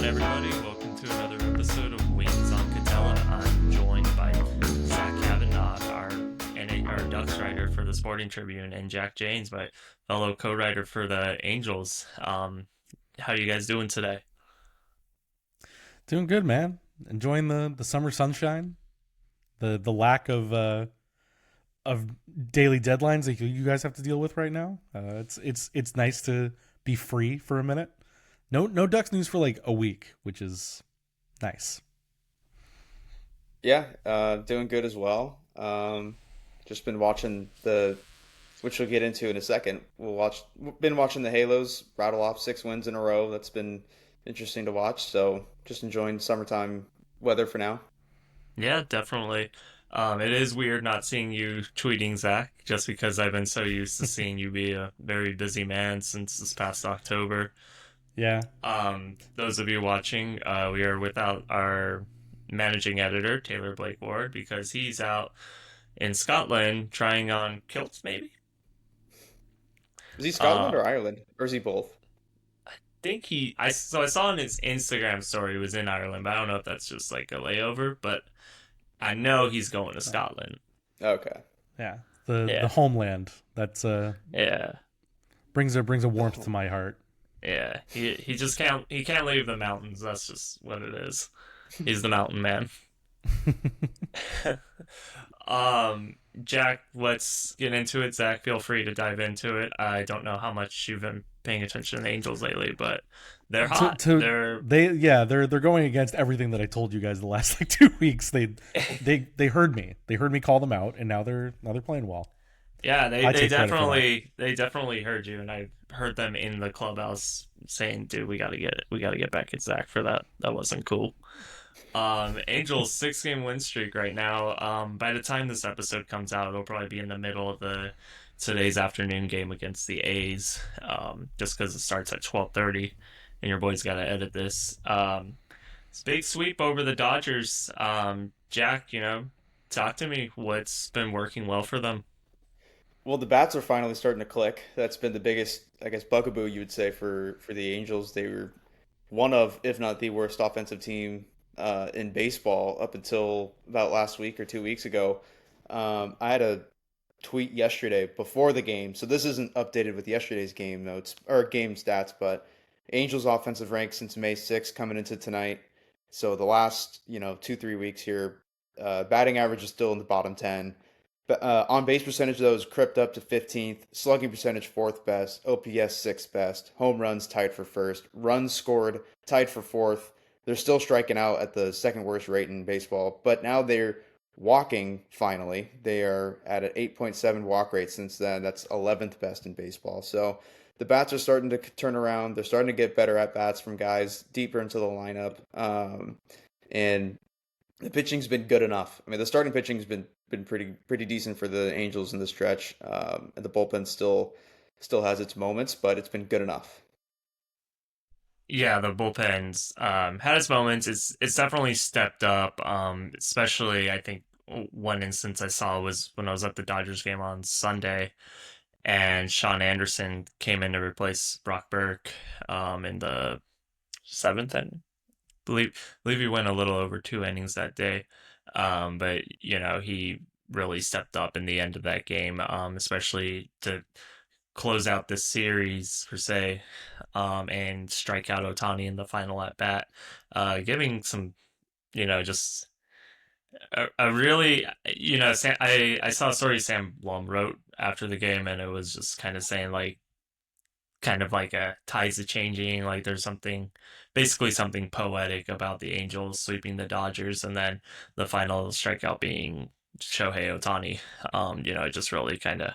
everybody? Welcome to another episode of Wings on Katella. I'm joined by Zach Cavanagh, our Ducks writer for the Sporting Tribune, and Jack Janes, my fellow co-writer for the Angels. How are you guys doing today? Doing good, man. Enjoying the summer sunshine, the lack of daily deadlines that you guys have to deal with right now. It's nice to be free for a minute. No Ducks news for like a week, which is nice. Yeah, doing good as well. Just been watching which we'll get into in a second. Been watching the Halos rattle off 6 wins in a row. That's been interesting to watch. So just enjoying summertime weather for now. Yeah, definitely. It is weird not seeing you tweeting, Zach, just because I've been so used to seeing you be a very busy man since this past October. Yeah. Those of you watching, we are without our managing editor, Taylor Blake Ward, because he's out in Scotland trying on kilts, maybe? Is he Scotland Uh, or Ireland? Or is he both? so I saw on his Instagram story he was in Ireland, but I don't know if that's just like a layover, but I know he's going to Scotland. Okay. Yeah. The Yeah, homeland. That's yeah, brings a warmth to my heart. yeah. He just can't leave the mountains. That's just what it is. He's the mountain man. Jack, let's get into it. Zach, feel free to dive into it. I don't know how much you've been paying attention to the Angels lately, but they're hot. To They're they're going against everything that I told you guys the last like 2 weeks. They heard me. They heard me call them out, and now they're playing well. Yeah, I take credit for that. they definitely heard you, and I heard them in the clubhouse saying, "Dude, we gotta get back at Zach for that. That wasn't cool." Angels 6 game win streak right now. By the time this episode comes out, it'll probably be in the middle of the today's afternoon game against the A's. Just because it starts at 12:30, and your boy's got to edit this. It's a big sweep over the Dodgers. Jack, talk to me. What's been working well for them? Well, the bats are finally starting to click. That's been the biggest, I guess, bugaboo you would say for the Angels. They were one of, if not the worst offensive team in baseball up until about last week or 2 weeks ago. I had a tweet yesterday before the game, so this isn't updated with yesterday's game notes or game stats, but Angels offensive rank since May 6th coming into tonight. So the last 2 3 weeks here, batting average is still in the bottom 10. But on base percentage though is crept up to 15th, slugging percentage fourth best, OPS sixth best, home runs tied for first, runs scored tied for fourth. They're still striking out at the second worst rate in baseball, but now they're walking finally. They are at an 8.7 walk rate since then. That's 11th best in baseball. So the bats are starting to turn around. They're starting to get better at bats from guys deeper into the lineup. And the pitching's been good enough. I mean, the starting pitching's been pretty decent for the Angels in the stretch. And the bullpen still has its moments, but it's been good enough. Yeah, the bullpen's had its moments. It's definitely stepped up. Especially I think one instance I saw was when I was at the Dodgers game on Sunday, and Sean Anderson came in to replace Brock Burke in the seventh inning. Believe he went a little over 2 innings that day. But he really stepped up in the end of that game, especially to close out this series per se, and strike out Otani in the final at bat, giving some, just a really, I saw a story Sam Blum wrote after the game, and it was just kind of saying like, kind of like a tides are changing, like there's something, basically something poetic about the Angels sweeping the Dodgers, and then the final strikeout being Shohei Otani. It just really kind of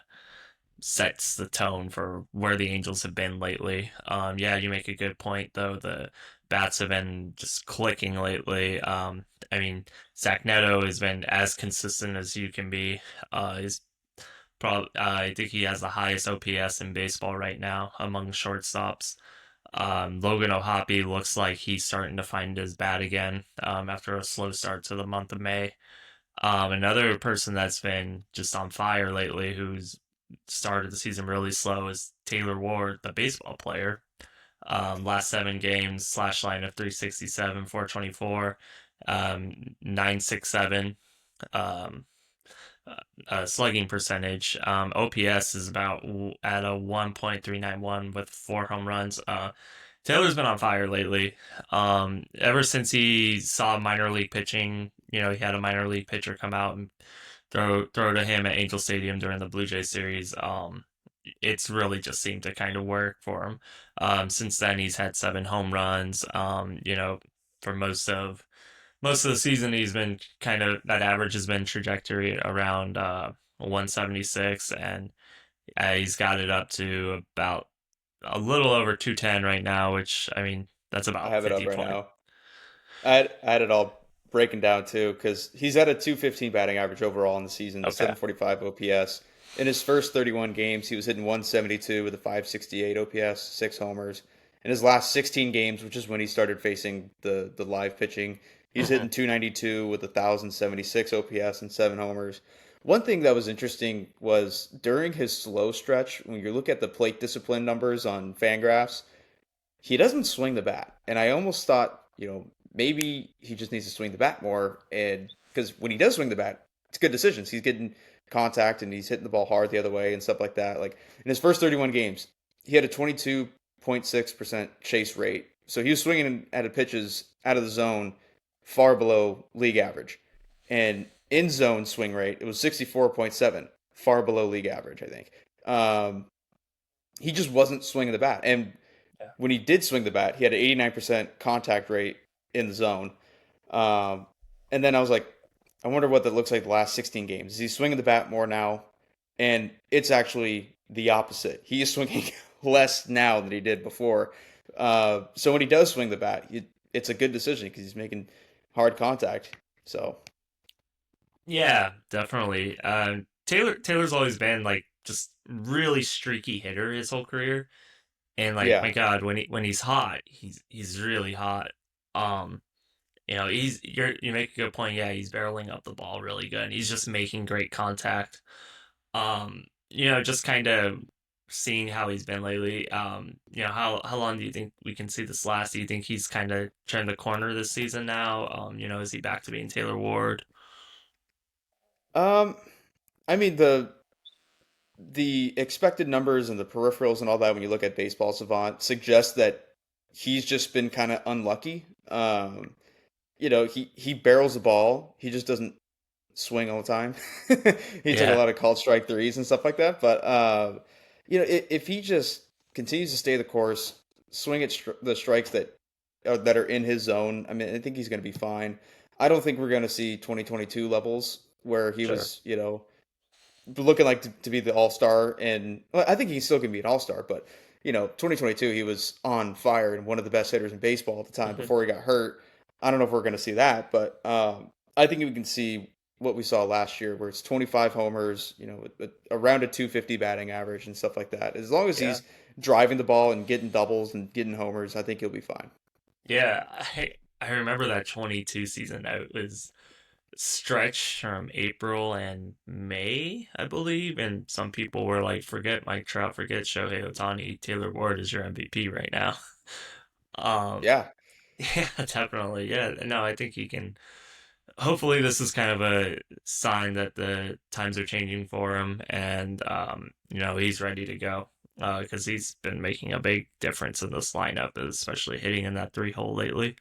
sets the tone for where the Angels have been lately. Yeah, you make a good point though. The bats have been just clicking lately. I mean, Zach Neto has been as consistent as you can be. He's probably I think he has the highest OPS in baseball right now among shortstops. Logan O'Hoppe looks like he's starting to find his bat again after a slow start to the month of May. Another person that's been just on fire lately, who's started the season really slow, is Taylor Ward, the baseball player. Last 7 games, slash line of 367, 424, 967. Um, Slugging percentage. OPS is about at a 1.391 with 4 home runs. Taylor's been on fire lately. Ever since he saw minor league pitching, he had a minor league pitcher come out and throw to him at Angel Stadium during the Blue Jays series. It's really just seemed to kind of work for him. Since then, he's had 7 home runs. For most of the season, he's been kind of that average has been trajectory around 176, and he's got it up to about a little over 210 right now, which I mean that's I about have it 50 up right point. now. I had it all breaking down too because he's at a 215 batting average overall in the season, Okay. 745 OPS. In his first 31 games, he was hitting 172 with a 568 OPS, 6 homers. In his last 16 games, which is when he started facing the live pitching, he's hitting 292 with a 1076 OPS and 7 homers. One thing that was interesting was during his slow stretch, when you look at the plate discipline numbers on Fangraphs, he doesn't swing the bat. And I almost thought, maybe he just needs to swing the bat more. And because when he does swing the bat, it's good decisions. He's getting contact and he's hitting the ball hard the other way and stuff like that. Like in his first 31 games, he had a 22.6% chase rate. So he was swinging at pitches out of the zone far below league average. And in zone swing rate, it was 64.7, far below league average, I think. He just wasn't swinging the bat. And Yeah. when he did swing the bat, he had an 89% contact rate in the zone. Um, and then I was like, I wonder what that looks like the last 16 games. Is he swinging the bat more now? And it's actually the opposite. He is swinging less now than he did before. So when he does swing the bat, it's a good decision because he's making hard contact. So Yeah, definitely. Taylor's always been like just really streaky hitter his whole career, and like yeah, my God, when he's hot, he's really hot. Um, you make a good point. Yeah, he's barreling up the ball really good. He's just making great contact. Just kind of seeing how he's been lately. How long do you think we can see this last? Do you think he's kind of turned the corner this season now? Is he back to being Taylor Ward? um, I mean the expected numbers and the peripherals and all that when you look at Baseball Savant suggest that he's just been kind of unlucky. He barrels the ball. He just doesn't swing all the time. He took a Yeah, lot of called strike threes and stuff like that. But if he just continues to stay the course, swing at the strikes that are in his zone, I mean, I think he's going to be fine. I don't think we're going to see 2022 levels where he sure. was, looking like to be the all star. And well, I think he's still going to be an all star, but 2022 he was on fire and one of the best hitters in baseball at the time Mhm. before he got hurt. I don't know if we're going to see that, but I think we can see what we saw last year, where it's 25 homers, with around a 250 batting average and stuff like that. As long as Yeah. he's driving the ball and getting doubles and getting homers, I think he'll be fine. Yeah, I remember that 22 season. It was stretch from April and May, I believe, and some people were like, "Forget Mike Trout, forget Shohei Ohtani. Taylor Ward is your MVP right now." Um, Yeah. yeah, definitely. Yeah, no, I think he can. Hopefully, this is kind of a sign that the times are changing for him, and he's ready to go. Because he's been making a big difference in this lineup, especially hitting in that 3 hole lately.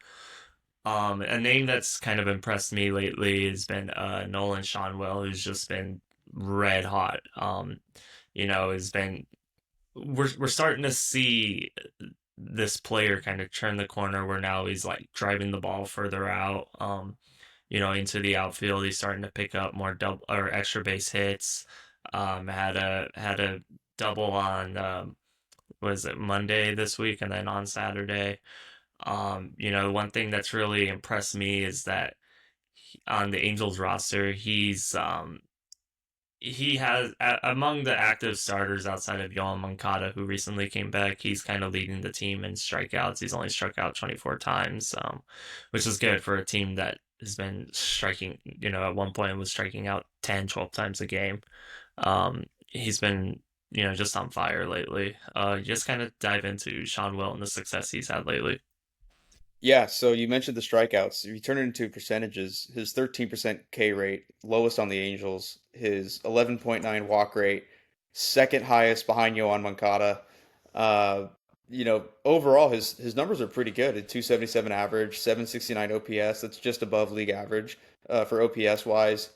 A name that's kind of impressed me lately has been Nolan Schanuel, who's just been red hot. Has been we're starting to see this player kind of turn the corner where now he's like driving the ball further out, into the outfield. He's starting to pick up more double or extra base hits. Had a double on was it Monday this week and then on Saturday. One thing that's really impressed me is that on the Angels roster, he has among the active starters outside of Yohan Moncada, who recently came back. He's kind of leading the team in strikeouts. He's only struck out 24 times, which is good for a team that has been striking. At one point was striking out 10, 12 times a game. He's been just on fire lately. Just kind of dive into Schanuel and the success he's had lately. Yeah, so you mentioned the strikeouts. If you turn it into percentages, his 13% K rate, lowest on the Angels, his 11.9 walk rate, second highest behind Yohan Moncada. Uh, overall his numbers are pretty good. A 277 average, 769 OPS. That's just above league average for OPS wise.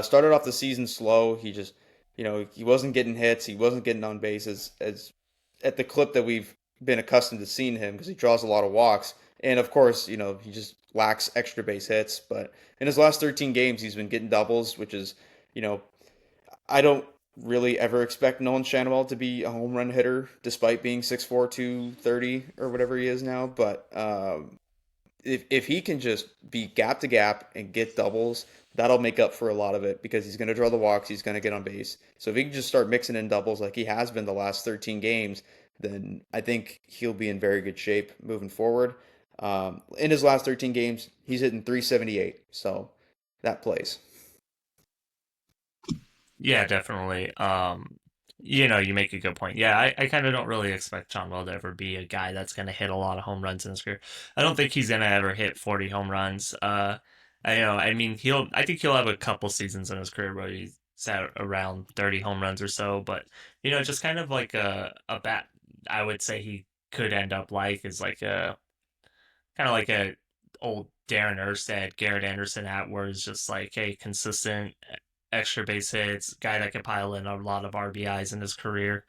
Started off the season slow. He just, he wasn't getting hits. He wasn't getting on bases as at the clip that we've been accustomed to seeing him because he draws a lot of walks. And of course, he just lacks extra base hits. But in his last 13 games, he's been getting doubles, which is, you know, I don't really ever expect Nolan Schanuel to be a home run hitter, despite being 6'4", 230 or whatever he is now. But if he can just be gap to gap and get doubles, that'll make up for a lot of it because he's going to draw the walks, he's going to get on base. So if he can just start mixing in doubles like he has been the last 13 games, then I think he'll be in very good shape moving forward. In his last 13 games, he's hitting 378, so that plays. Yeah, definitely. You make a good point. Yeah, I kind of don't really expect John Wall to ever be a guy that's going to hit a lot of home runs in his career. I don't think he's going to ever hit 40 home runs. I mean, I think he'll have a couple seasons in his career where he's at around 30 home runs or so, but, just kind of like a bat, I would say he could end up like is like a kind of like a old Darren Erstad, Garrett Anderson at where it's just like a consistent extra base hits, guy that can pile in a lot of RBIs in his career.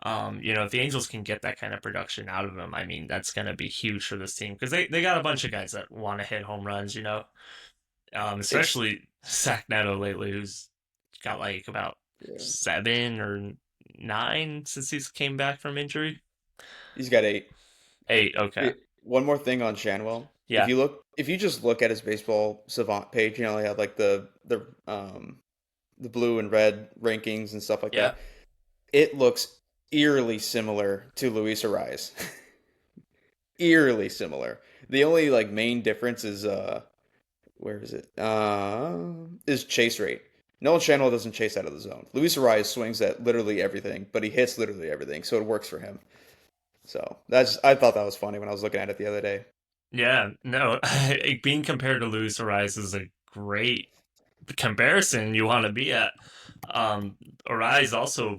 If the Angels can get that kind of production out of him, I mean, that's going to be huge for this team because they got a bunch of guys that want to hit home runs, It's especially Zach Neto lately, who's got like about yeah, 7 or 9 since he's came back from injury. he's got 8. 8, okay. One more thing on Shanwell. Yeah. If you just look at his baseball savant page, they have like the blue and red rankings and stuff like Yeah. that. It looks eerily similar to Luis Ariz. Eerily similar. The only like main difference is where is it? Is chase rate. Nolan Schanuel doesn't chase out of the zone. Luis Ariz swings at literally everything, but he hits literally everything, so it works for him. So I thought that was funny when I was looking at it the other day. Yeah, no, being compared to Luis Ariz is a great comparison you want to be at. Ariz also,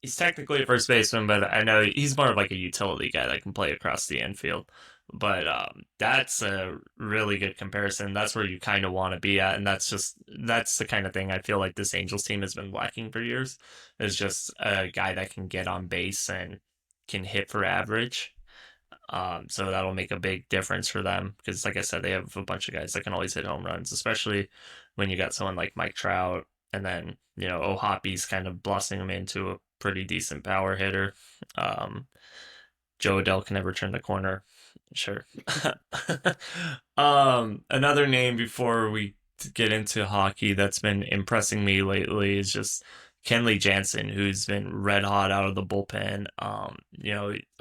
he's technically a first baseman, but I know he's more of like a utility guy that can play across the infield. But that's a really good comparison. That's where you kind of want to be at, and that's the kind of thing I feel like this Angels team has been lacking for years. Is just a guy that can get on base and can hit for average. So that'll make a big difference for them because, like I said, they have a bunch of guys that can always hit home runs, especially when you got someone like Mike Trout, and then O'Hoppy's kind of blossoming him into a pretty decent power hitter. Um, Joe Adele can never turn the corner, sure. Another name before we get into hockey that's been impressing me lately is just Kenley Jansen, who's been red hot out of the bullpen.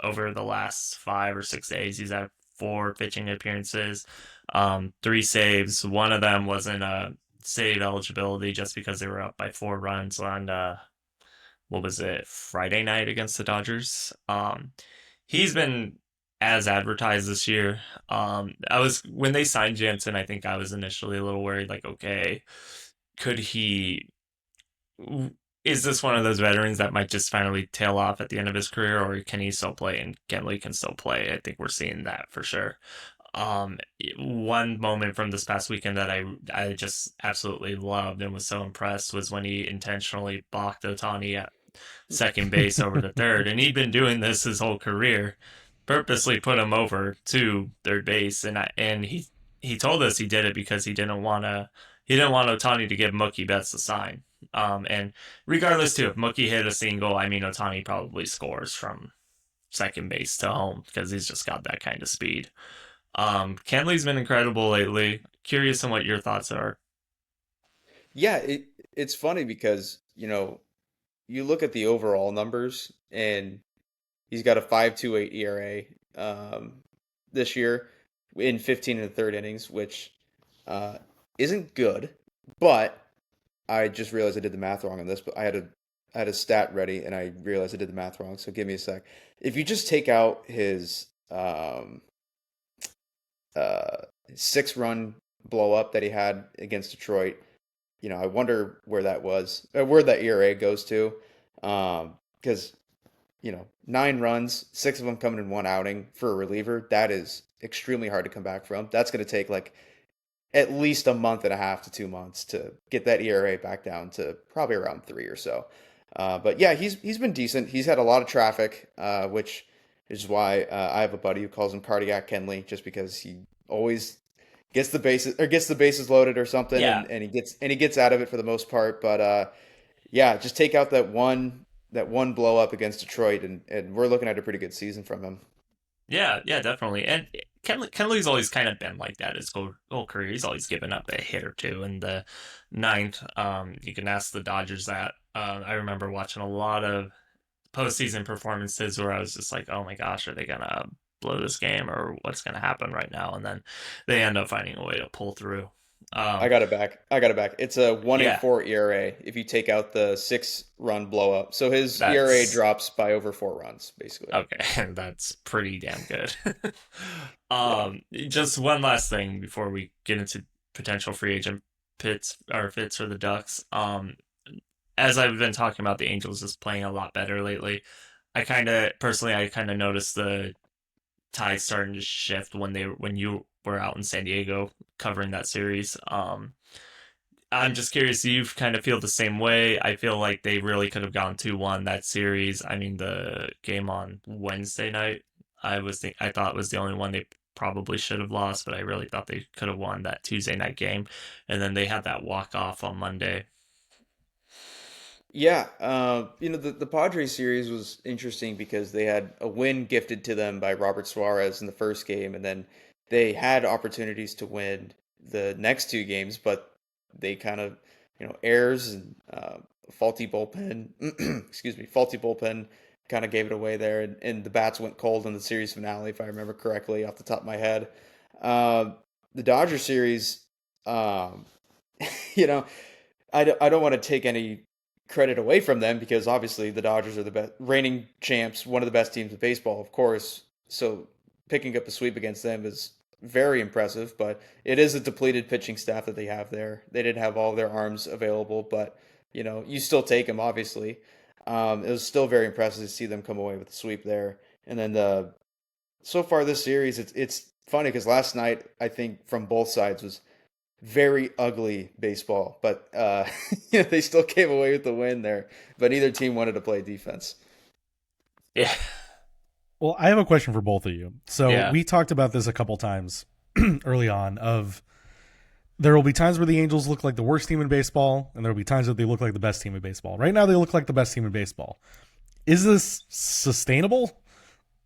Over the last 5 or 6 days, he's had 4 pitching appearances, 3 saves. One of them wasn't a save eligibility just because they were up by 4 runs on what was it, Friday night against the Dodgers. He's been as advertised this year. I was when they signed Jansen, I think I was initially a little worried, like, okay, could he? Is this one of those veterans that might just finally tail off at the end of his career, or can he still play? And Kenley can still play. I think we're seeing that for sure. Um, One moment from this past weekend that I just absolutely loved and was so impressed was when he intentionally balked Otani at second base over to third, and he'd been doing this his whole career. Purposely put him over to third base, and he told us he did it because he didn't want Otani to give Mookie Betts a sign. And regardless too, if Mookie hit a single, I mean Otani probably scores from second base to home because he's just got that kind of speed. Kenley's been incredible lately. Curious on what your thoughts are. Yeah, it's funny because, you look at the overall numbers and he's got a 5.28 ERA this year in 15 and a third innings, which uh, isn't good, but I just realized I did the math wrong on this, but I had I had a stat ready and I realized I did the math wrong. So give me a sec. If you just take out his 6 run blow up that he had against Detroit, I wonder where that was, where that ERA goes to, because 9 runs, 6 of them coming in one outing for a reliever, that is extremely hard to come back from. That's going to take like at least a month and a half to 2 months to get that ERA back down to probably around 3 or so. But yeah, he's been decent. He's had a lot of traffic, which is why I have a buddy who calls him Cardiac Kenley, just because he always gets the bases loaded or something, Yeah, and he gets out of it for the most part. But yeah, just take out that one blow up against Detroit, and we're looking at a pretty good season from him. yeah, definitely. And Kenley's always kind of been like that his whole career. He's always given up a hit or two in the ninth. You can ask the Dodgers that. I remember watching a lot of postseason performances where I was just like, oh my gosh, are they gonna blow this game or what's gonna happen right now? And then they end up finding a way to pull through. I Um, got it back. I got it back. It's a one eight yeah, four ERA if you take out the 6 run blow up. So his ERA that's drops by over 4 runs, basically. okay. That's pretty damn good. Yeah. Just one last thing before we get into potential free agent fits for the Ducks. As I've been talking about, the Angels just playing a lot better lately. I kind of noticed the tide starting to shift when you were out in San Diego covering that series. I'm just curious, do you kind of feel the same way? I feel like they really could have gone 2-1 that series. I mean, the game on Wednesday night, I thought was the only one they probably should have lost, but I really thought they could have won that Tuesday night game. And then they had that walk off on Monday. Yeah. The Padres series was interesting because they had a win gifted to them by Robert Suarez in the first game, and then they had opportunities to win the next 2 games, but they kind of, errors and faulty bullpen, faulty bullpen kind of gave it away there, and the bats went cold in the series finale, if I remember correctly, off the top of my head. Uh, the Dodger series, um, you know, I don't want to take any credit away from them because obviously the Dodgers are the best reigning champs, one of the best teams in baseball, of course. So picking up a sweep against them is very impressive, but it is a depleted pitching staff that they have there. They didn't have all their arms available, but you still take them, obviously. It was still very impressive to see them come away with the sweep there. And then so far this series, it's funny because last night I think from both sides was very ugly baseball, but they still came away with the win there. But neither team wanted to play defense. Yeah, Well, I have a question for both of you. So yeah, we talked about this a couple times early on. Of there will be times where the Angels look like the worst team in baseball, and there will be times that they look like the best team in baseball. Right now, they look like the best team in baseball. Is this sustainable?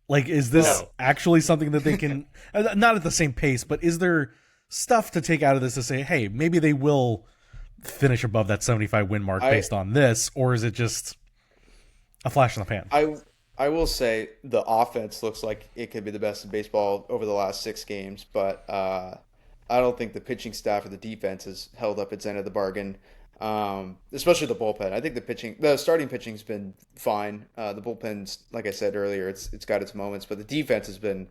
Like, is this Well, no. actually something that they can not at the same pace, but is there stuff to take out of this to say, hey, maybe they will finish above that 75 win mark I based on this, or is it just a flash in the pan? I I will say the offense looks like it could be the best in baseball over the last 6 games, but I don't think the pitching staff or the defense has held up its end of the bargain. Especially the bullpen. I think the starting pitching's been fine. The bullpen's, like I said earlier, it's got its moments, but the defense has been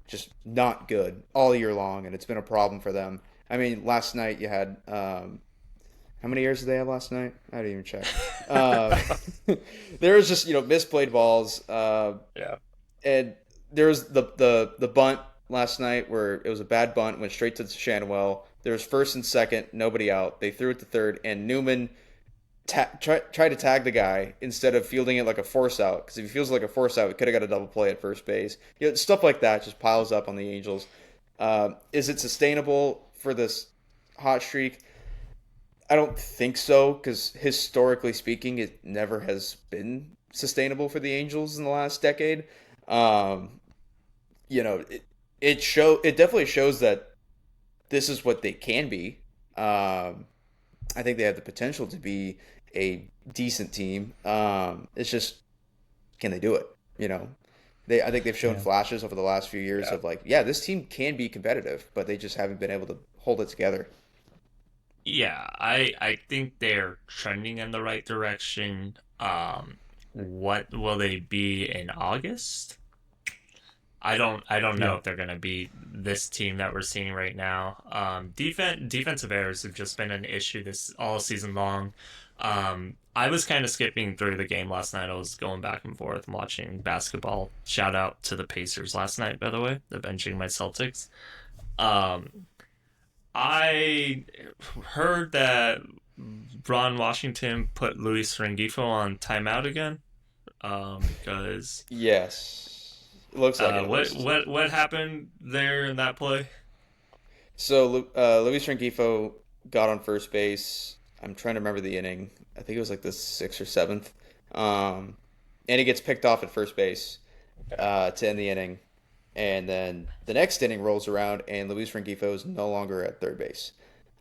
just not good all year long, and it's been a problem for them. I mean, last night you had how many errors did they have last night? I didn't even check. Uh, there was just misplayed balls, Yeah. and there was the bunt last night where it was a bad bunt, went straight to Schanuel. There was first and second, nobody out. They threw it to third, and Newman tried to tag the guy instead of fielding it like a force out. Because if he feels like a force out, he could have got a double play at first base. Stuff like that just piles up on the Angels. Is it sustainable for this hot streak? I don't think so, because historically speaking, it never has been sustainable for the Angels in the last decade. Um, it definitely shows that this is what they can be. I think they have the potential to be a decent team. It's just, can they do it? You know, I think they've shown Yeah. flashes over the last few years Yeah. of like, yeah, this team can be competitive, but they just haven't been able to hold it together. Yeah, I think they're trending in the right direction. What will they be in August? I don't know Yeah. if they're gonna be this team that we're seeing right now. Defensive errors have just been an issue this all season long. I was kind of skipping through the game last night. I was going back and forth and watching basketball. Shout out to the Pacers last night, by the way, avenging my Celtics. Um, I heard that Ron Washington put Luis Rengifo on timeout again. Because Yes, it looks like it at what least. what what happened there in that play? So Luis Rengifo got on first base. I'm trying to remember the inning. I think it was like the sixth or seventh. Um, and he gets picked off at first base to end the inning. And then the next inning rolls around, and Luis Rengifo is no longer at third base.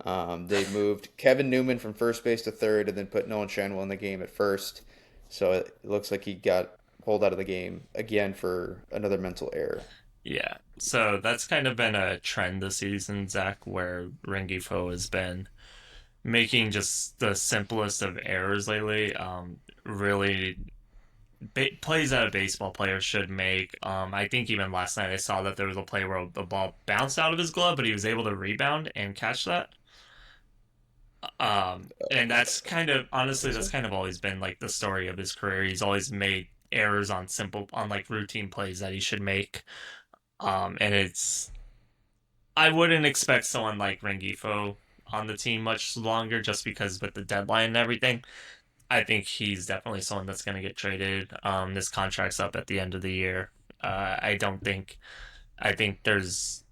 They moved Kevin Newman from first base to third, and then put Nolan Schanuel in the game at first. So it looks like he got pulled out of the game again for another mental error. Yeah, so that's kind of been a trend this season, Zach, where Rengifo has been making just the simplest of errors lately. Really plays that a baseball player should make. I think even last night I saw that there was a play where the ball bounced out of his glove, but he was able to rebound and catch that. And that's kind of I honestly think that's so. kind of always been like the story of his career. He's always made errors on like routine plays that he should make. And it's I wouldn't expect someone like Rengifo on the team much longer, just because with the deadline and everything. I think he's definitely someone that's going to get traded. This contract's up at the end of the year. I don't think I think there's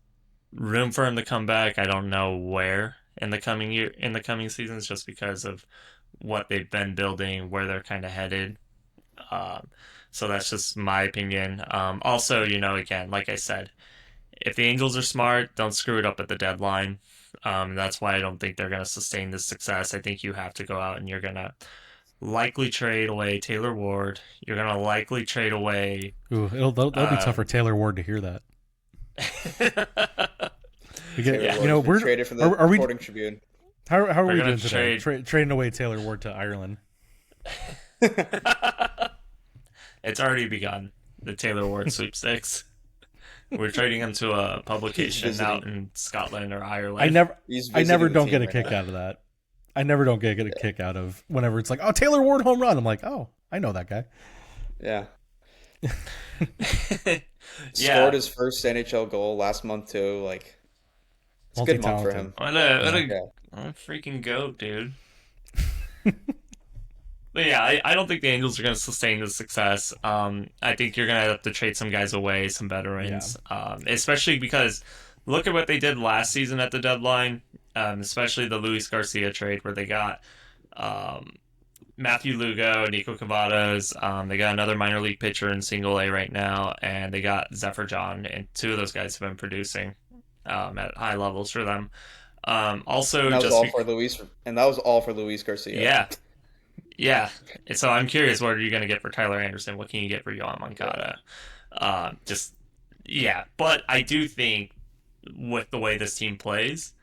room for him to come back. I don't know where in the coming seasons, just because of what they've been building, where they're kind of headed. Um, so that's just my opinion. Also, again, like I said, if the Angels are smart, don't screw it up at the deadline. That's why I don't think they're going to sustain this success. I think you have to go out and you're going to likely trade away Taylor Ward. You're going to likely trade away. Ooh, that'll be tough Uh, for Taylor Ward to hear that. We Taylor get, yeah, Ward's been we're traded from the are we Reporting Tribune. how are they're we going doing to today? trade. Trading away Taylor Ward to Ireland. It's already begun. The Taylor Ward sweepstakes. We're trading him to a He's publication out visiting. in Scotland or I Ireland. never He's I never visiting the don't get team a right kick now. out of that. I never don't get a kick out of whenever it's like, oh, Taylor Ward home run. I'm like, oh, I know that guy. Yeah. Scored Yeah. his first NHL goal last month too. Like it's a good month for Multi-talented. him. What a, what Yeah. a, Yeah. what a freaking goat, dude. But yeah, I don't think the Angels are going to sustain this success. I think you're going to have to trade some guys away, some Yeah. veterans, especially because look at what they did last season at the deadline, especially the Luis Garcia trade where they got um, Matthew Lugo, Nico Cavadas. They got another minor league pitcher in Single A right now, and they got Zephyr John, and two of those guys have been producing at high levels for them. And Also, that was just all be- for Luis and that was all for Luis Garcia. yeah, yeah. So I'm curious, what are you going to get for Tyler Anderson? What can you get for Yohan Yeah. Moncada? Just yeah, but I do think with the way this team plays,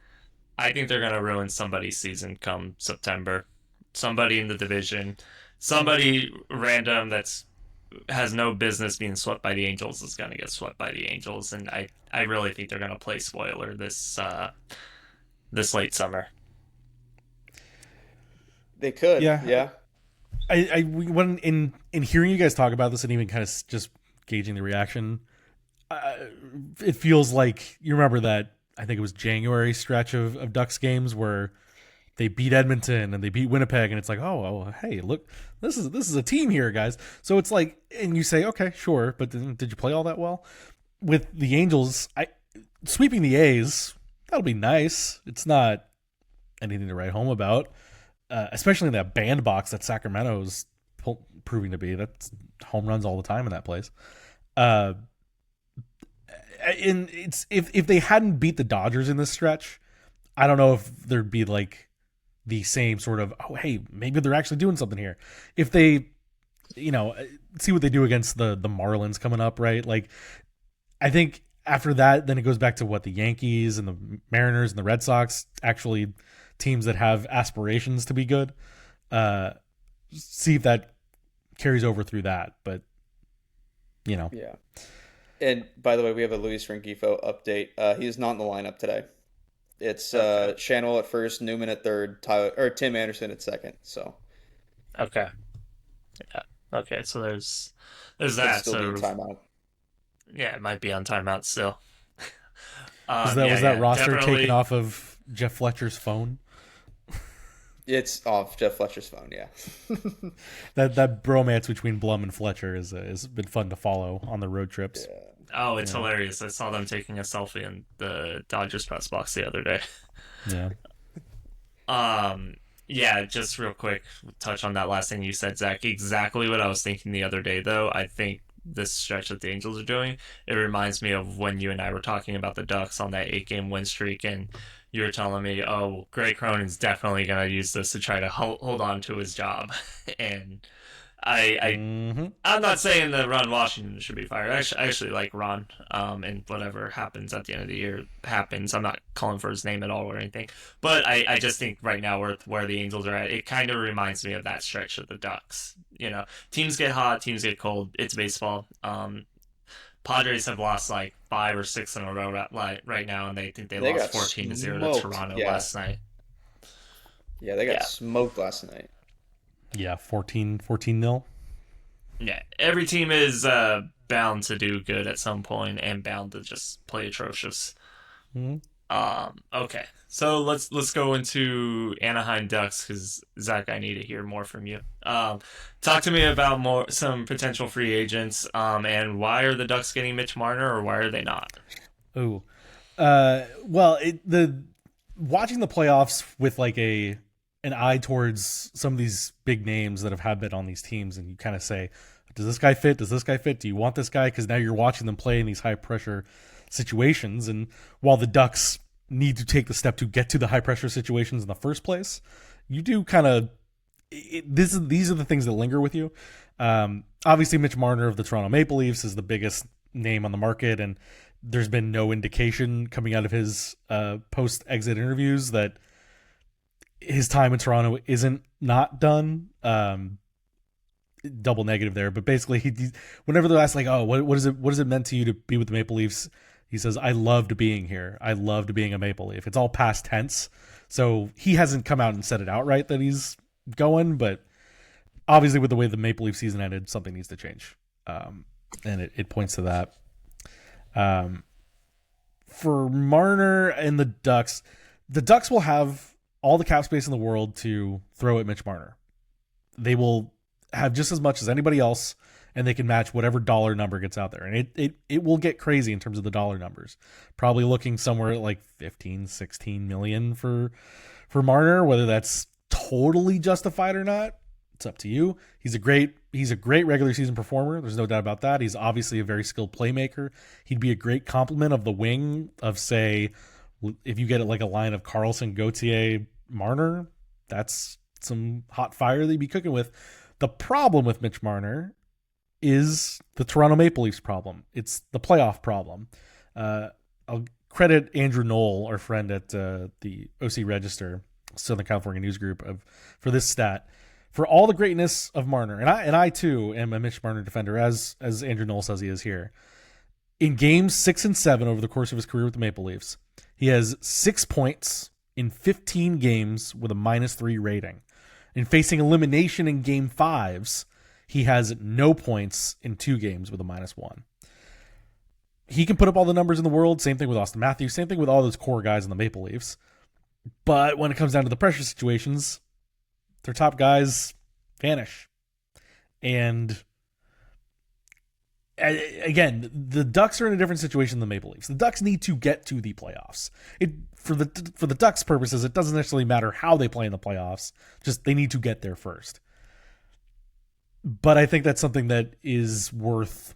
I think they're going to ruin somebody's season come September. Somebody in the division, somebody random that's has no business being swept by the Angels is going to get swept by the Angels, and I really think they're going to play spoiler this late summer. They could. Yeah. Yeah. When in hearing you guys talk about this and even kind of just gauging the reaction, uh, it feels like you remember that I think it was January stretch of Ducks games where they beat Edmonton and they beat Winnipeg, and it's like, oh, hey, look, this is a team here, guys. So it's like, and you say, okay, sure, but did you play all that well? With the Angels, sweeping the A's, that'll be nice. It's not anything to write home about, especially in that bandbox that Sacramento's proving to be. That's home runs all the time in that place. Uh, and it's if they hadn't beat the Dodgers in this stretch, I don't know if there'd be like the same sort of, oh, hey, maybe they're actually doing something here. If they, see what they do against the Marlins coming up, right? Like, I think after that, then it goes back to what the Yankees and the Mariners and the Red Sox actually teams that have aspirations to be good. See if that carries over through that. But, Yeah. And by the way, we have a Luis Rengifo update. He is not in the lineup today. It's Okay. Schanuel at first, Newman at third, Tim Anderson at second. So Okay. Yeah. Okay. So there's it'll that. still be in So timeout. yeah, it might be on timeout still. was that roster taken definitely. off of Jeff Fletcher's phone? It's off Jeff Fletcher's phone. Yeah. That bromance between Blum and Fletcher has been fun to follow on the road trips. Yeah. Oh, it's hilarious. I saw them taking a selfie in the Dodgers press box the other day. Yeah. Yeah, just real quick, touch on that last thing you said, Zach. Exactly what I was thinking the other day, though. I think this stretch that the Angels are doing, it reminds me of when you and I were talking about the Ducks on that 8-game win streak, and you were telling me, oh, Greg Cronin's definitely going to use this to try to hold on to his job. And I Mm-hmm. I'm not saying that Ron Washington should be fired. I actually like Ron. And whatever happens at the end of the year happens. I'm not calling for his name at all or anything. But I just think right now where the Angels are at, it kind of reminds me of that stretch of the Ducks. Teams get hot, teams get cold. It's baseball. Padres have lost like 5 or 6 in a row right now, and they think they They lost got 14-0 to smoked. Toronto Yeah. last night. Yeah, they got Yeah. smoked last night. Yeah, 14-0. Yeah, every team is bound to do good at some point and bound to just play atrocious. Mm-hmm. Okay, so let's go into Anaheim Ducks because Zach, I need to hear more from you. Talk to me about some potential free agents. And why are the Ducks getting Mitch Marner or why are they not? Oh, well, watching the playoffs with like an eye towards some of these big names that have been on these teams, and you kind of say, does this guy fit? Does this guy fit? Do you want this guy? Because now you're watching them play in these high pressure situations, and while the Ducks need to take the step to get to the high pressure situations in the first place, you do kind of these are the things that linger with you. Obviously, Mitch Marner of the Toronto Maple Leafs is the biggest name on the market, and there's been no indication coming out of his post-exit interviews that his time in Toronto isn't not done. Double negative there, but basically, whenever they're asked like, "Oh, what is it meant to you to be with the Maple Leafs?" He says, "I loved being here. I loved being a Maple Leaf." It's all past tense, so he hasn't come out and said it outright that he's going, but obviously, with the way the Maple Leaf season ended, something needs to change, and it points to that. For Marner and the Ducks will have all the cap space in the world to throw at Mitch Marner. They will have just as much as anybody else, and they can match whatever dollar number gets out there. And it will get crazy in terms of the dollar numbers. Probably looking somewhere at like 15, 16 million for Marner, whether that's totally justified or not. It's up to you. He's a great regular season performer. There's no doubt about that. He's obviously a very skilled playmaker. He'd be a great complement of the wing of, say, if you get it like a line of Carlson, Gauthier, Marner, that's some hot fire that you'd be cooking with. The problem with Mitch Marner is the Toronto Maple Leafs problem. It's the playoff problem. I'll credit Andrew Knoll, our friend at the OC Register, Southern California News Group, for this stat. For all the greatness of Marner, and I too am a Mitch Marner defender, as Andrew Knoll says he is here. In games 6 and 7 over the course of his career with the Maple Leafs, he has 6 points in 15 games with a -3 rating. In facing elimination in game 5s, he has no points in 2 games with a -1. He can put up all the numbers in the world. Same thing with Austin Matthews. Same thing with all those core guys in the Maple Leafs. But when it comes down to the pressure situations, their top guys vanish. And again, the Ducks are in a different situation than the Maple Leafs. The Ducks need to get to the playoffs. For the Ducks' purposes, it doesn't necessarily matter how they play in the playoffs. Just they need to get there first. But I think that's something that is worth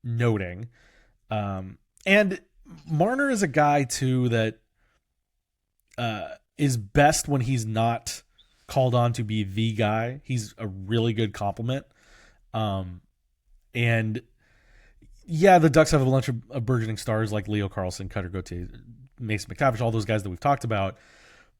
noting. And Marner is a guy too that is best when he's not called on to be the guy. He's a really good compliment. And yeah, the Ducks have a bunch of burgeoning stars like Leo Carlson, Cutter Gauthier, Mason McTavish, all those guys that we've talked about.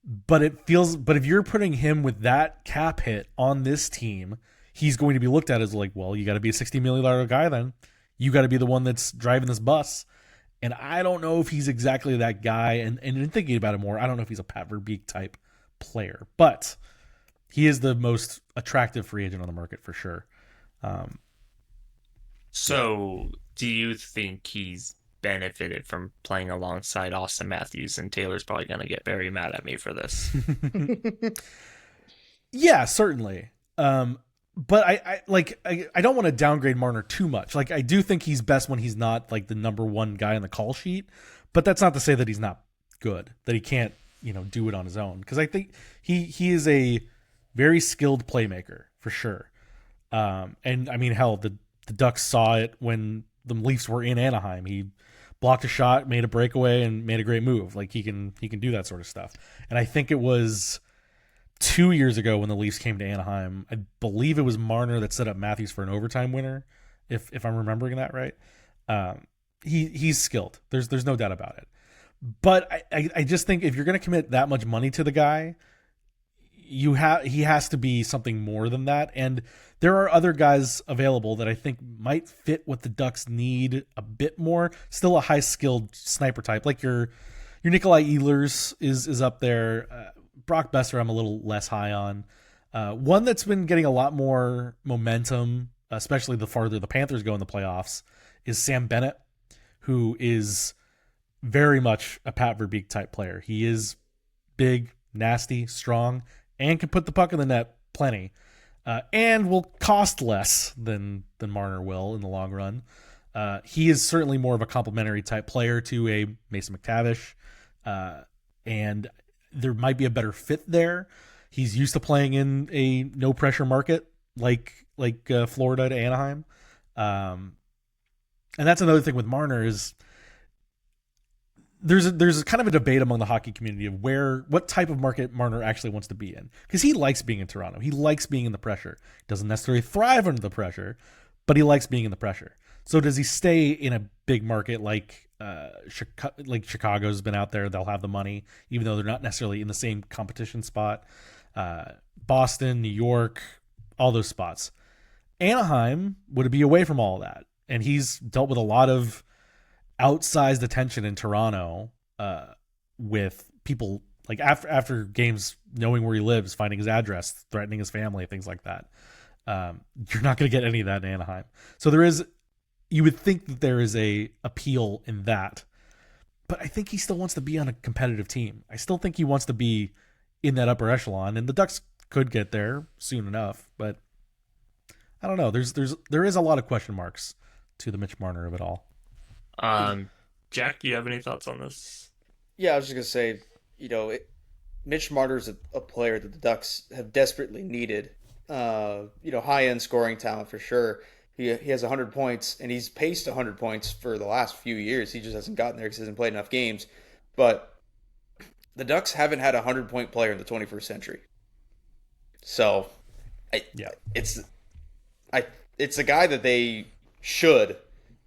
But if you're putting him with that cap hit on this team, he's going to be looked at as like, well, you got to be a $60 million guy then. You got to be the one that's driving this bus. And I don't know if he's exactly that guy. And in thinking about it more, I don't know if he's a Pat Verbeek type player. But he is the most attractive free agent on the market for sure. So, do you think he's benefited from playing alongside Austin Matthews? And Taylor's probably going to get very mad at me for this. Yeah, certainly. But I don't want to downgrade Marner too much. Like, I do think he's best when he's not like the number one guy on the call sheet. But that's not to say that he's not good, that he can't, do it on his own. Because I think he is a very skilled playmaker for sure. And I mean, hell, the Ducks saw it when the Leafs were in Anaheim. He blocked a shot, made a breakaway, and made a great move. Like he can do that sort of stuff. And I think it was 2 years ago when the Leafs came to Anaheim. I believe it was Marner that set up Matthews for an overtime winner, if I'm remembering that right. He's skilled. There's no doubt about it. But I just think if you're going to commit that much money to the guy, he has to be something more than that. And there are other guys available that I think might fit what the Ducks need a bit more. Still a high skilled sniper type, like your Nikolai Ehlers is up there. Brock Besser I'm a little less high on. One that's been getting a lot more momentum, especially the farther the Panthers go in the playoffs, is Sam Bennett, who is very much a Pat Verbeek type player. He is big, nasty, strong, and can put the puck in the net plenty, and will cost less than Marner will in the long run. He is certainly more of a complementary type player to a Mason McTavish, and there might be a better fit there. He's used to playing in a no pressure market like Florida to Anaheim, and that's another thing with Marner is there's kind of a debate among the hockey community of what type of market Marner actually wants to be in, because he likes being in Toronto. He likes being in the pressure. Doesn't necessarily thrive under the pressure, but he likes being in the pressure. So does he stay in a big market like Chicago's been out there? They'll have the money, even though they're not necessarily in the same competition spot. Boston, New York, all those spots. Anaheim would be away from all of that, and he's dealt with a lot of outsized attention in Toronto, with people like after games knowing where he lives, finding his address, threatening his family, things like that. You're not going to get any of that in Anaheim. So you would think that there is a appeal in that, but I think he still wants to be on a competitive team. I still think he wants to be in that upper echelon, and the Ducks could get there soon enough, but I don't know. There is a lot of question marks to the Mitch Marner of it all. Jack, do you have any thoughts on this? Yeah, I was just gonna say, Mitch Marner's a player that the Ducks have desperately needed. High end scoring talent for sure. He has 100 points, and he's paced 100 points for the last few years. He just hasn't gotten there because he hasn't played enough games. But the Ducks haven't had a 100-point player in the 21st century. So, it's a guy that they should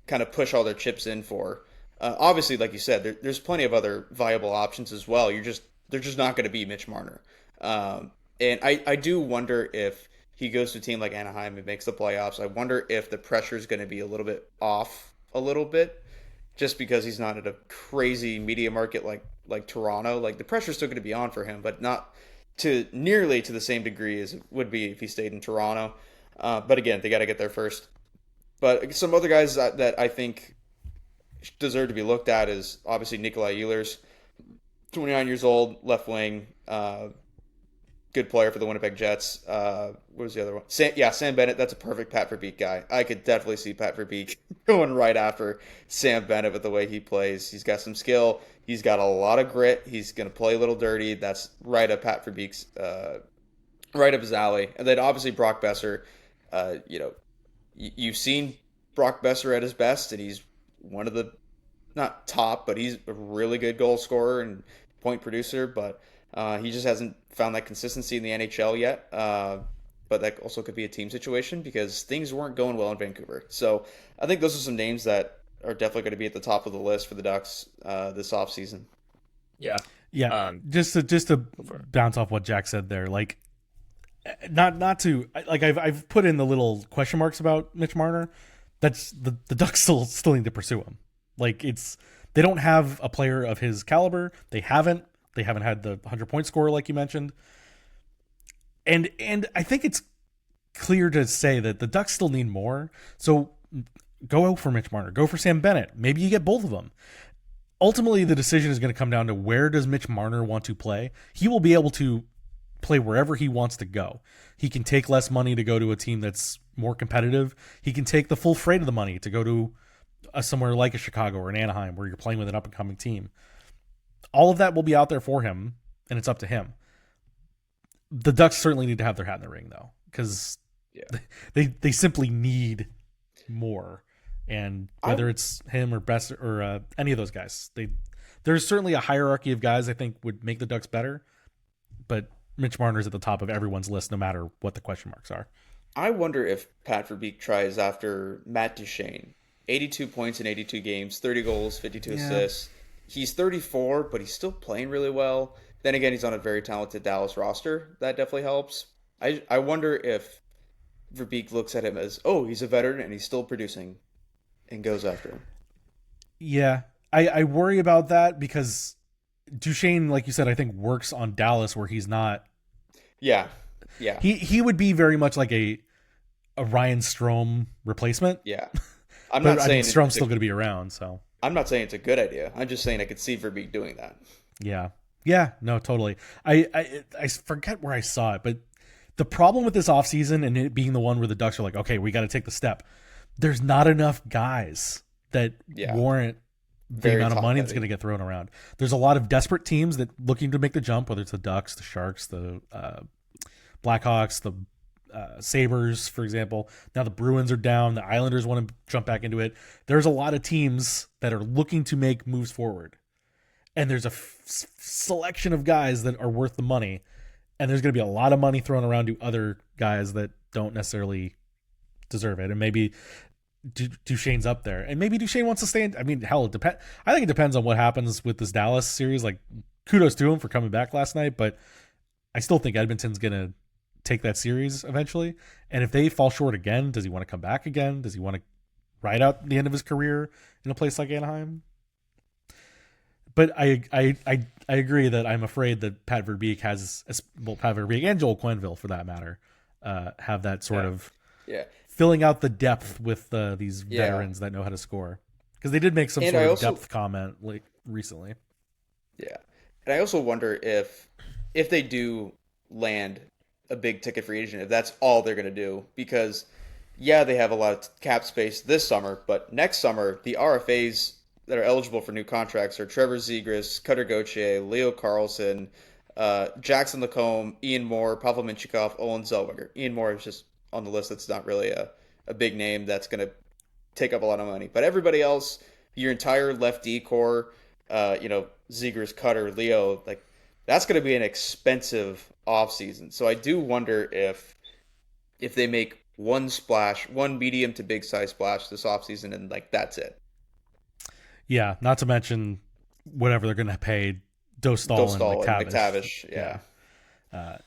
kind of push all their chips in for. Obviously, like you said, there's plenty of other viable options as well. They're just not going to be Mitch Marner. And I do wonder if he goes to a team like Anaheim and makes the playoffs. I wonder if the pressure is going to be a little bit off a little bit, just because he's not at a crazy media market like Toronto. Like the pressure's still going to be on for him, but not to nearly to the same degree as it would be if he stayed in Toronto. But again, they got to get there first. But some other guys that I think deserve to be looked at is obviously Nikolai Ehlers, 29 years old, left wing, good player for the Winnipeg Jets. What was the other one? Sam Bennett. That's a perfect Pat Verbeek guy. I could definitely see Pat Verbeek going right after Sam Bennett with the way he plays. He's got some skill. He's got a lot of grit. He's going to play a little dirty. That's right up Pat Verbeek's, right up his alley. And then obviously Brock Besser. You've seen Brock Besser at his best, and he's one of the, not top, but he's a really good goal scorer and point producer, but he just hasn't found that consistency in the NHL yet. But that also could be a team situation because things weren't going well in Vancouver. So I think those are some names that are definitely going to be at the top of the list for the Ducks this offseason. Yeah. Yeah, Um, just to for bounce off what Jack said there, like not to like I've put in the little question marks about Mitch Marner. That's the Ducks still need to pursue him. Like they don't have a player of his caliber. They haven't had the 100-point scorer like you mentioned. And I think it's clear to say that the Ducks still need more. So go for Mitch Marner, go for Sam Bennett. Maybe you get both of them. Ultimately, the decision is going to come down to where does Mitch Marner want to play. He will be able to play wherever he wants to go. He can take less money to go to a team that's more competitive. He can take the full freight of the money to go to somewhere like a Chicago or an Anaheim where you're playing with an up-and-coming team. All of that will be out there for him, and it's up to him. The Ducks certainly need to have their hat in the ring, though, because they simply need more. And whether it's him or Best or any of those guys, there's certainly a hierarchy of guys I think would make the Ducks better. But Mitch Marner's at the top of everyone's list, no matter what the question marks are. I wonder if Pat Verbeek tries after Matt Duchene. 82 points in 82 games, 30 goals, 52 assists. He's 34, but he's still playing really well. Then again, he's on a very talented Dallas roster. That definitely helps. I wonder if Verbeek looks at him as, oh, he's a veteran and he's still producing, and goes after him. Yeah, I worry about that because Duchene, like you said, I think works on Dallas where he's not. Yeah. He would be very much like a Ryan Strome replacement. Yeah. I'm not saying Strome's still going to be around, so. I'm not saying it's a good idea. I'm just saying I could see Verbeek doing that. Yeah, no, totally. I forget where I saw it, but the problem with this offseason and it being the one where the Ducks are like, okay, we got to take the step. There's not enough guys that warrant the amount of money that's going to get thrown around. There's a lot of desperate teams that looking to make the jump, whether it's the Ducks, the Sharks, the Blackhawks, the Sabres, for example. Now the Bruins are down. The Islanders want to jump back into it. There's a lot of teams that are looking to make moves forward. And there's a selection of guys that are worth the money. And there's going to be a lot of money thrown around to other guys that don't necessarily deserve it. And maybe Duchene's up there. And maybe Duchene wants to stay in. I mean, hell, I think it depends on what happens with this Dallas series. Like, kudos to him for coming back last night. But I still think Edmonton's going to take that series eventually. And if they fall short again, does he want to come back again? Does he want to ride out the end of his career in a place like Anaheim? But I agree that I'm afraid that Pat Verbeek has, well, Pat Verbeek and Joel Quenneville, for that matter, have that sort of filling out the depth with these veterans that know how to score. Because they did make some sort of depth comment like recently. Yeah, and I also wonder if they do land a big ticket free agent, if that's all they're going to do. Because they have a lot of cap space this summer, but next summer the RFAs that are eligible for new contracts are Trevor Zegras, Cutter Gauthier, Leo Carlson, Jackson Lacombe, Ian Moore, Pavel Minchikov, Owen Zellweger. Ian Moore is just on the list. That's not really a big name that's going to take up a lot of money. But everybody else, your entire left D core, Zegras, Cutter, Leo, like that's going to be an expensive offseason. So I do wonder if they make one splash, one medium to big size splash this offseason, and like that's it. Yeah, not to mention whatever they're going to pay Dostal and McTavish. Yeah.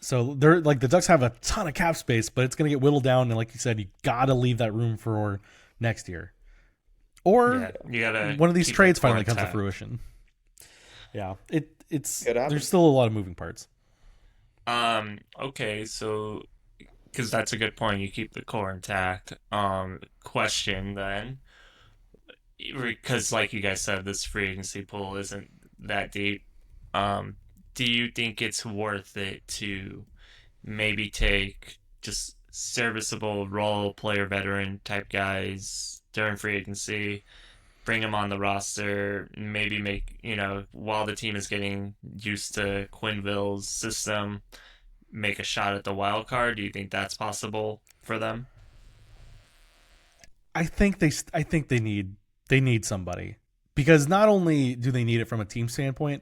So they're like the Ducks have a ton of cap space, but it's going to get whittled down. And like you said, you got to leave that room for next year, or one of these trades finally comes to fruition. Yeah, it's there's still a lot of moving parts. Okay, so because that's a good point, you keep the core intact. Question then. Because like you guys said, this free agency pool isn't that deep. Do you think it's worth it to maybe take just serviceable role player veteran type guys during free agency, bring them on the roster, maybe make, while the team is getting used to Quenneville's system, make a shot at the wild card? Do you think that's possible for them? I think they need somebody, because not only do they need it from a team standpoint,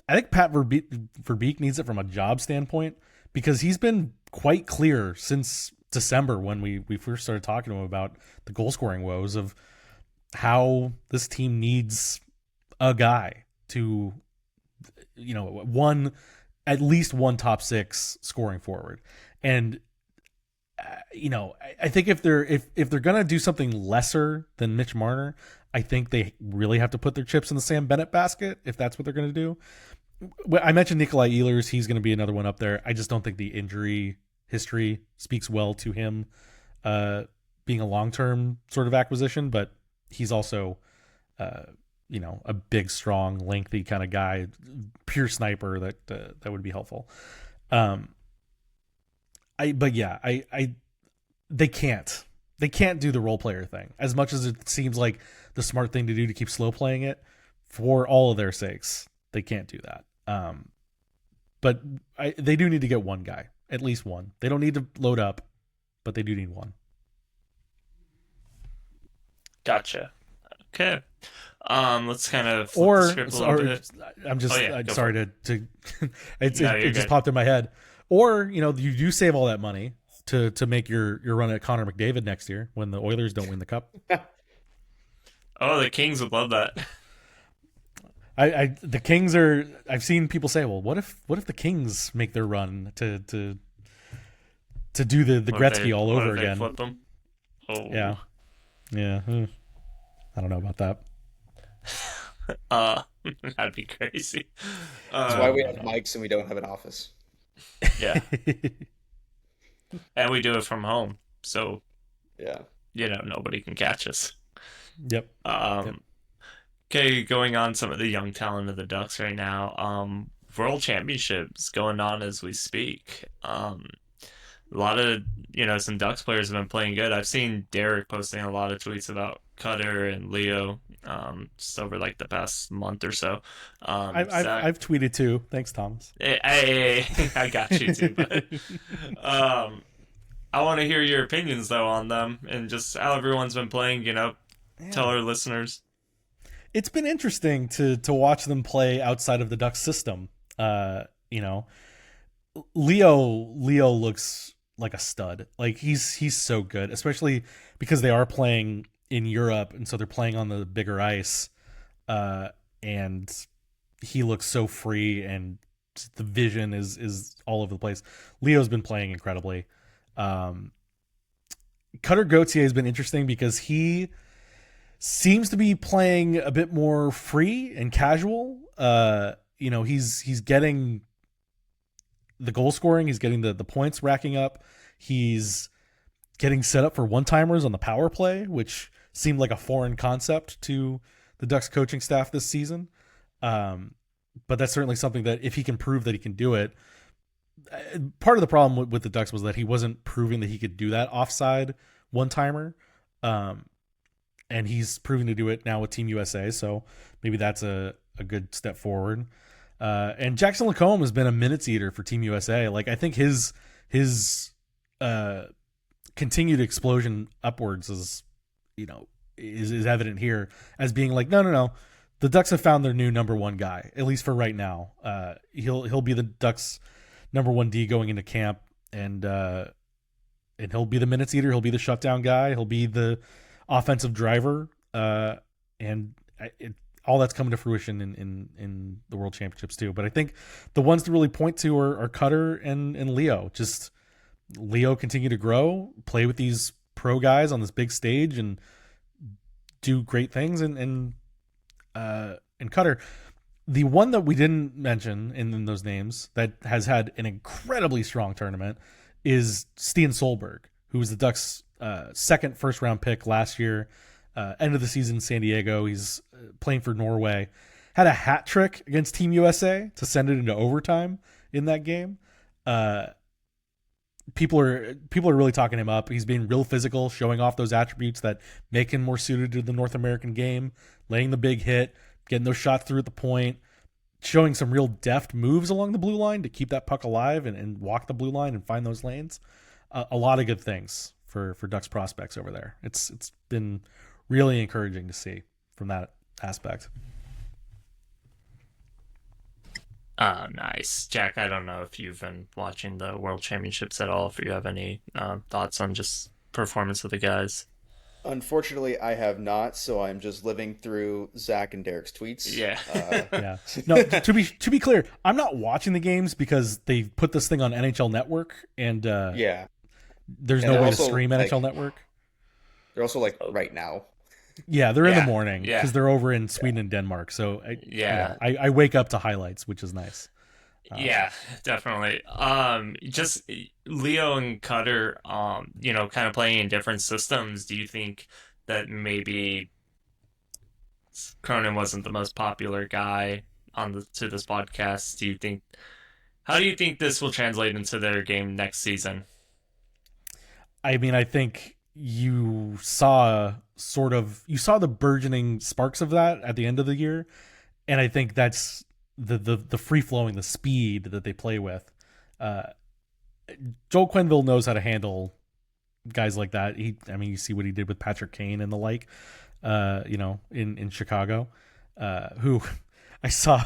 I think Pat Verbeek needs it from a job standpoint, because he's been quite clear since December when we first started talking to him about the goal scoring woes of how this team needs a guy to one, at least one top six scoring forward. And I think if they're gonna do something lesser than Mitch Marner, I think they really have to put their chips in the Sam Bennett basket if that's what they're gonna do. I mentioned Nikolai Ehlers; he's gonna be another one up there. I just don't think the injury history speaks well to him being a long-term sort of acquisition, but he's also a big, strong, lengthy kind of guy, pure sniper that would be helpful. They can't do the role player thing as much as it seems like the smart thing to do to keep slow playing it for all of their sakes. They can't do that. But they do need to get one guy, at least one. They don't need to load up, but they do need one. Gotcha. Okay. Let's kind of flip Or the script a little bit. I'm sorry to it good. just popped in my head. Or, you do save all that money to make your run at Connor McDavid next year when the Oilers don't win the cup. Oh, the Kings would love that. The Kings are. I've seen people say, "Well, what if the Kings make their run to do the Gretzky all over again?" Flip them? Oh. Yeah. I don't know about that. That'd be crazy. That's why we have mics and we don't have an office. Yeah. And we do it from home, so yeah, nobody can catch us. Yep. Okay, going on some of the young talent of the Ducks right now. World Championships going on as we speak. A lot of some Ducks players have been playing good. I've seen Derek posting a lot of tweets about Cutter and Leo just over like the past month or so. I've tweeted too. Thanks, Thomas. I got you too. But, I want to hear your opinions though on them and just how everyone's been playing. Tell our listeners. It's been interesting to watch them play outside of the Ducks system. Leo looks like a stud. Like he's so good, especially because they are playing in Europe, and so they're playing on the bigger ice. And he looks so free, and the vision is all over the place. Leo's been playing incredibly. Cutter Gauthier has been interesting because he seems to be playing a bit more free and casual. He's getting the goal scoring, he's getting the points racking up. He's getting set up for one-timers on the power play, which seemed like a foreign concept to the Ducks coaching staff this season. But that's certainly something that if he can prove that he can do it, part of the problem with the Ducks was that he wasn't proving that he could do that offside one-timer. And he's proving to do it now with Team USA, so maybe that's a good step forward. And Jackson Lacombe has been a minutes eater for Team USA. Like I think his continued explosion upwards is evident here as being like no. The Ducks have found their new number one guy, at least for right now. He'll be the Ducks' number one D going into camp, and he'll be the minutes eater. He'll be the shutdown guy. He'll be the offensive driver, and all that's coming to fruition in the World Championships too. But I think the ones to really point to are Cutter and Leo. Just Leo continue to grow, play with these pro guys on this big stage, and do great things. And Cutter, the one that we didn't mention in those names that has had an incredibly strong tournament is Stian Solberg, who was the Ducks' second first-round pick last year. End of the season in San Diego. He's playing for Norway. Had a hat trick against Team USA to send it into overtime in that game. People are really talking him up. He's being real physical, showing off those attributes that make him more suited to the North American game, laying the big hit, getting those shots through at the point, showing some real deft moves along the blue line to keep that puck alive and walk the blue line and find those lanes. A lot of good things for Ducks prospects over there. It's been really encouraging to see from that aspect. Nice. Jack, I don't know if you've been watching the World Championships at all, if you have any thoughts on just performance of the guys. Unfortunately, I have not, so I'm just living through Zach and Derek's tweets. Yeah. Yeah. No, to be clear, I'm not watching the games because they put this thing on NHL Network, and Yeah, there's and no they're way to also stream NHL like Network. they're also like right now. Yeah, they're in the Yeah, morning yeah, because they're over in Sweden and Denmark. So yeah. I wake up to highlights, which is nice. Yeah, definitely. Just Leo and Cutter, kind of playing in different systems. Do you think that maybe Cronin wasn't the most popular guy to this podcast? How do you think this will translate into their game next season? I mean, I think you saw the burgeoning sparks of that at the end of the year, and I think that's the free flowing, the speed that they play with. Joel Quenneville knows how to handle guys like that. You see what he did with Patrick Kane and the like, in Chicago, who I saw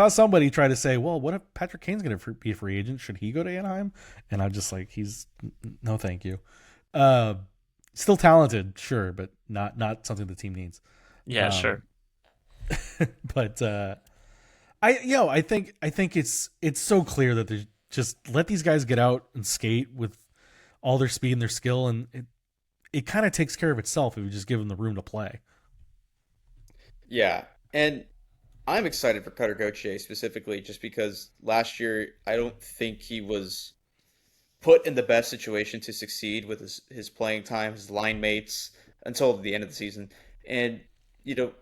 somebody try to say, well, what if Patrick Kane's going to be a free agent? Should he go to Anaheim? And I'm just like, no, thank you. Still talented, sure, but not something the team needs. Yeah, sure. But I think it's so clear that they just let these guys get out and skate with all their speed and their skill, and it kind of takes care of itself if you just give them the room to play. Yeah, and I'm excited for Cutter Gauthier specifically, just because last year I don't think he was put in the best situation to succeed with his playing time, his line mates until the end of the season. And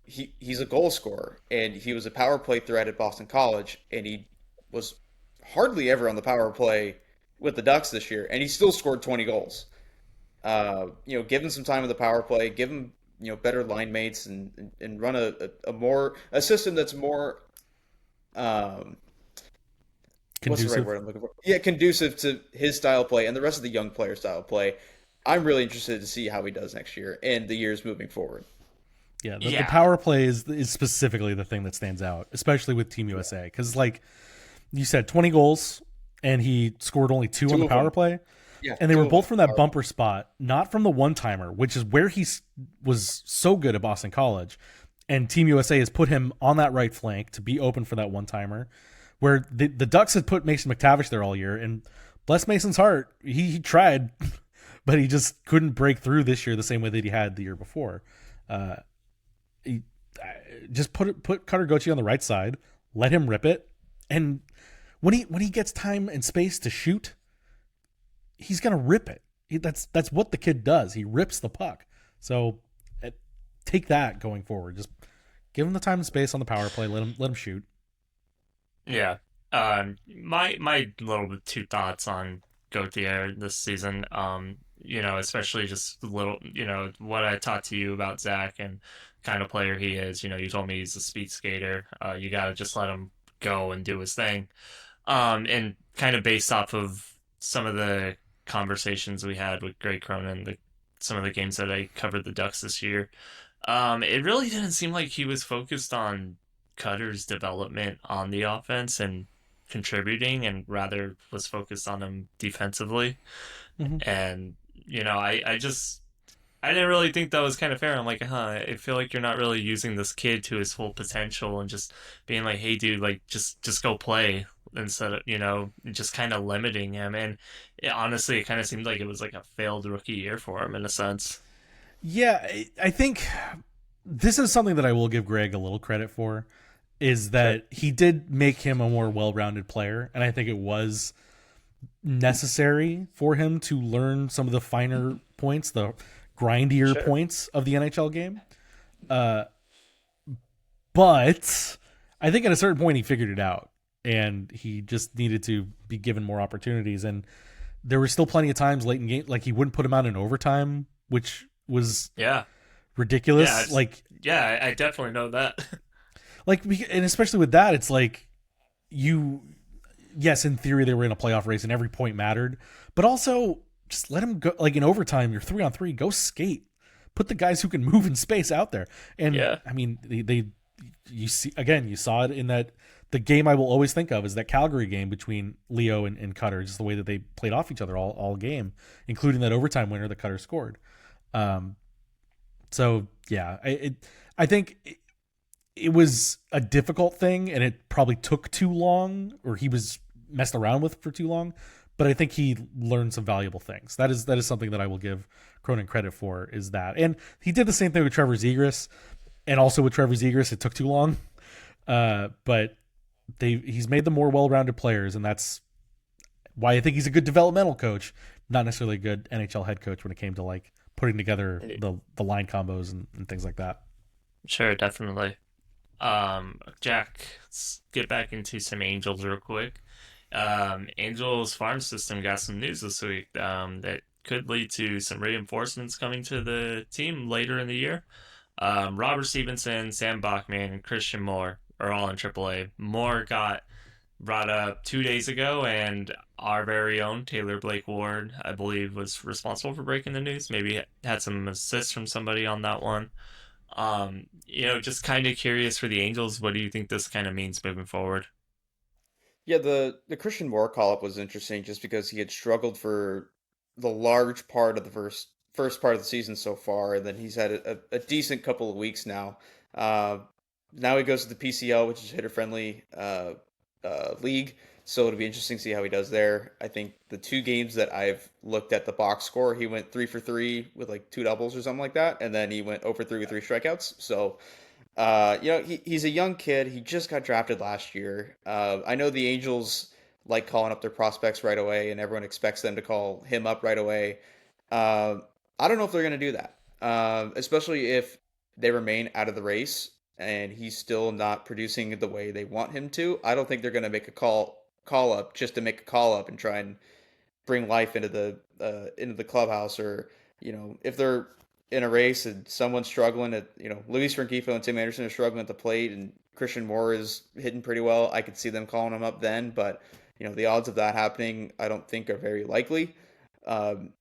he's a goal scorer, and he was a power play threat at Boston College, and he was hardly ever on the power play with the Ducks this year, and he still scored 20 goals. Give him some time on the power play, give him better line mates, and run a system that's more what's the right word I'm looking for? Yeah, conducive to his style of play and the rest of the young player style of play. I'm really interested to see how he does next year and the years moving forward. Yeah, the power play is specifically the thing that stands out, especially with Team USA, because like you said, 20 goals, and he scored only two on the power play. Yeah, and they were both from that bumper spot, not from the one-timer, which is where he was so good at Boston College. And Team USA has put him on that right flank to be open for that one-timer, where the Ducks had put Mason McTavish there all year. And bless Mason's heart, he tried, but he just couldn't break through this year the same way that he had the year before. Just put Cutter Gauthier on the right side, let him rip it, and when he gets time and space to shoot, he's gonna rip it. That's what the kid does. He rips the puck. So take that going forward. Just give him the time and space on the power play. Let him shoot. Yeah. My little two thoughts on Gauthier this season. Especially just a little, what I talked to you about Zach and kind of player he is. You told me he's a speed skater. You got to just let him go and do his thing. And kind of based off of some of the conversations we had with Greg Cronin, some of the games that I covered the Ducks this year, it really didn't seem like he was focused on Cutter's development on the offense and contributing, and rather was focused on him defensively. Mm-hmm. And I didn't really think that was kind of fair. I'm like, I feel like you're not really using this kid to his full potential and just being like, hey dude, like just go play, instead of just kind of limiting him. And honestly, it kind of seemed like it was like a failed rookie year for him in a sense. Yeah, I think this is something that I will give Greg a little credit for, is that he did make him a more well-rounded player, and I think it was necessary for him to learn some of the finer points, the grindier points of the NHL game. But I think at a certain point he figured it out, and he just needed to be given more opportunities. And there were still plenty of times late in game, like he wouldn't put him out in overtime, which was ridiculous. I definitely know that. And especially with that, it's like yes, in theory they were in a playoff race and every point mattered, but also just let him go. Like in overtime, you're 3-on-3, go skate, put the guys who can move in space out there. And I mean, you saw it in the game I will always think of is that Calgary game between Leo and Cutter, just the way that they played off each other all game, including that overtime winner that Cutter scored. So yeah, I think it was a difficult thing, and it probably took too long, or he was messed around with for too long. But I think he learned some valuable things. That is something that I will give Cronin credit for. Is that, and he did the same thing with Trevor Zegras, and also with Trevor Zegras, it took too long. But he's made them more well-rounded players, and that's why I think he's a good developmental coach, not necessarily a good NHL head coach when it came to like putting together the line combos and things like that. Sure, definitely. Jack, let's get back into some Angels real quick. Angels farm system got some news this week that could lead to some reinforcements coming to the team later in the year. Robert Stephenson, Sam Bachman, and Christian Moore are all in Triple-A. Moore got brought up 2 days ago, and our very own Taylor Blake Ward, I believe, was responsible for breaking the news. Maybe had some assists from somebody on that one. Just kind of curious for the Angels. What do you think this kind of means moving forward? Yeah, the Christian Moore call up was interesting just because he had struggled for the large part of the first part of the season so far, and then he's had a decent couple of weeks now. Uh, Now he goes to the PCL, which is hitter friendly league, so it'll be interesting to see how he does there. I think the two games that I've looked at the box score, he went 3 for 3 with like two doubles or something like that, and then he went over 3 with 3 strikeouts. So he's a young kid. He just got drafted last year. I know the Angels like calling up their prospects right away, and everyone expects them to call him up right away. Uh, I don't know if they're going to do that, especially if they remain out of the race and he's still not producing the way they want him to. I don't think they're going to make a call up just to make a call up and try and bring life into the clubhouse, or if they're in a race and someone's struggling at Luis Rengifo and Tim Anderson are struggling at the plate and Christian Moore is hitting pretty well, I could see them calling him up then, but the odds of that happening I don't think are very likely. And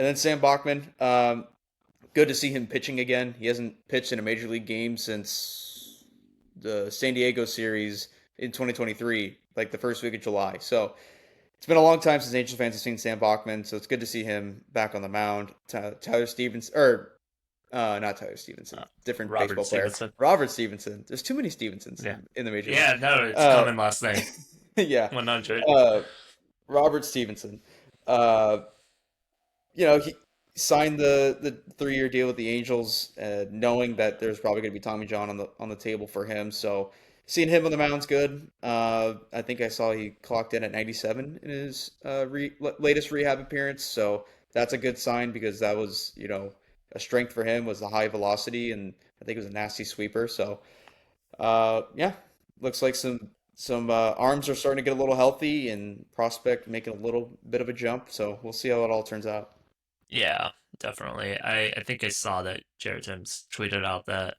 then Sam Bachman, good to see him pitching again. He hasn't pitched in a major league game since the San Diego series in 2023, like the first week of July. So it's been a long time since Angels fans have seen Sam Bachman, so it's good to see him back on the mound. Tyler Stevens, or not Tyler Stevenson, Uh, different Robert baseball player. Stevenson. Robert Stevenson. There's too many Stevensons Yeah. in the major Yeah, leagues. no, it's Uh, common last name. yeah. 100. Uh, Robert Stevenson. Uh, he signed the 3 year deal with the Angels, knowing that there's probably going to be Tommy John on the table for him. So seeing him on the mound's good. I think I saw he clocked in at 97 in his latest rehab appearance. So that's a good sign because that was a strength for him was the high velocity, and I think it was a nasty sweeper. So yeah, looks like some arms are starting to get a little healthy, and prospect making a little bit of a jump. So we'll see how it all turns out. Yeah, definitely. I think I saw that Jared Timms tweeted out that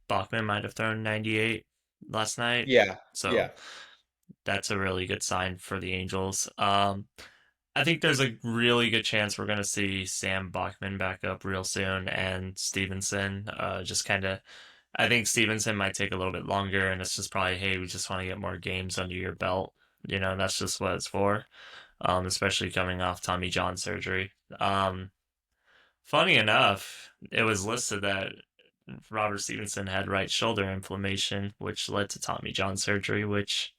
Bachman might have thrown 98 last night. Yeah, So yeah. that's a really good sign for the Angels. I think there's a really good chance we're going to see Sam Bachman back up real soon and Stevenson. Just kind of, I think Stevenson might take a little bit longer, and it's just probably, hey, we just want to get more games under your belt. That's just what it's for, especially coming off Tommy John surgery. Funny enough, it was listed that Robert Stevenson had right shoulder inflammation, which led to Tommy John surgery, which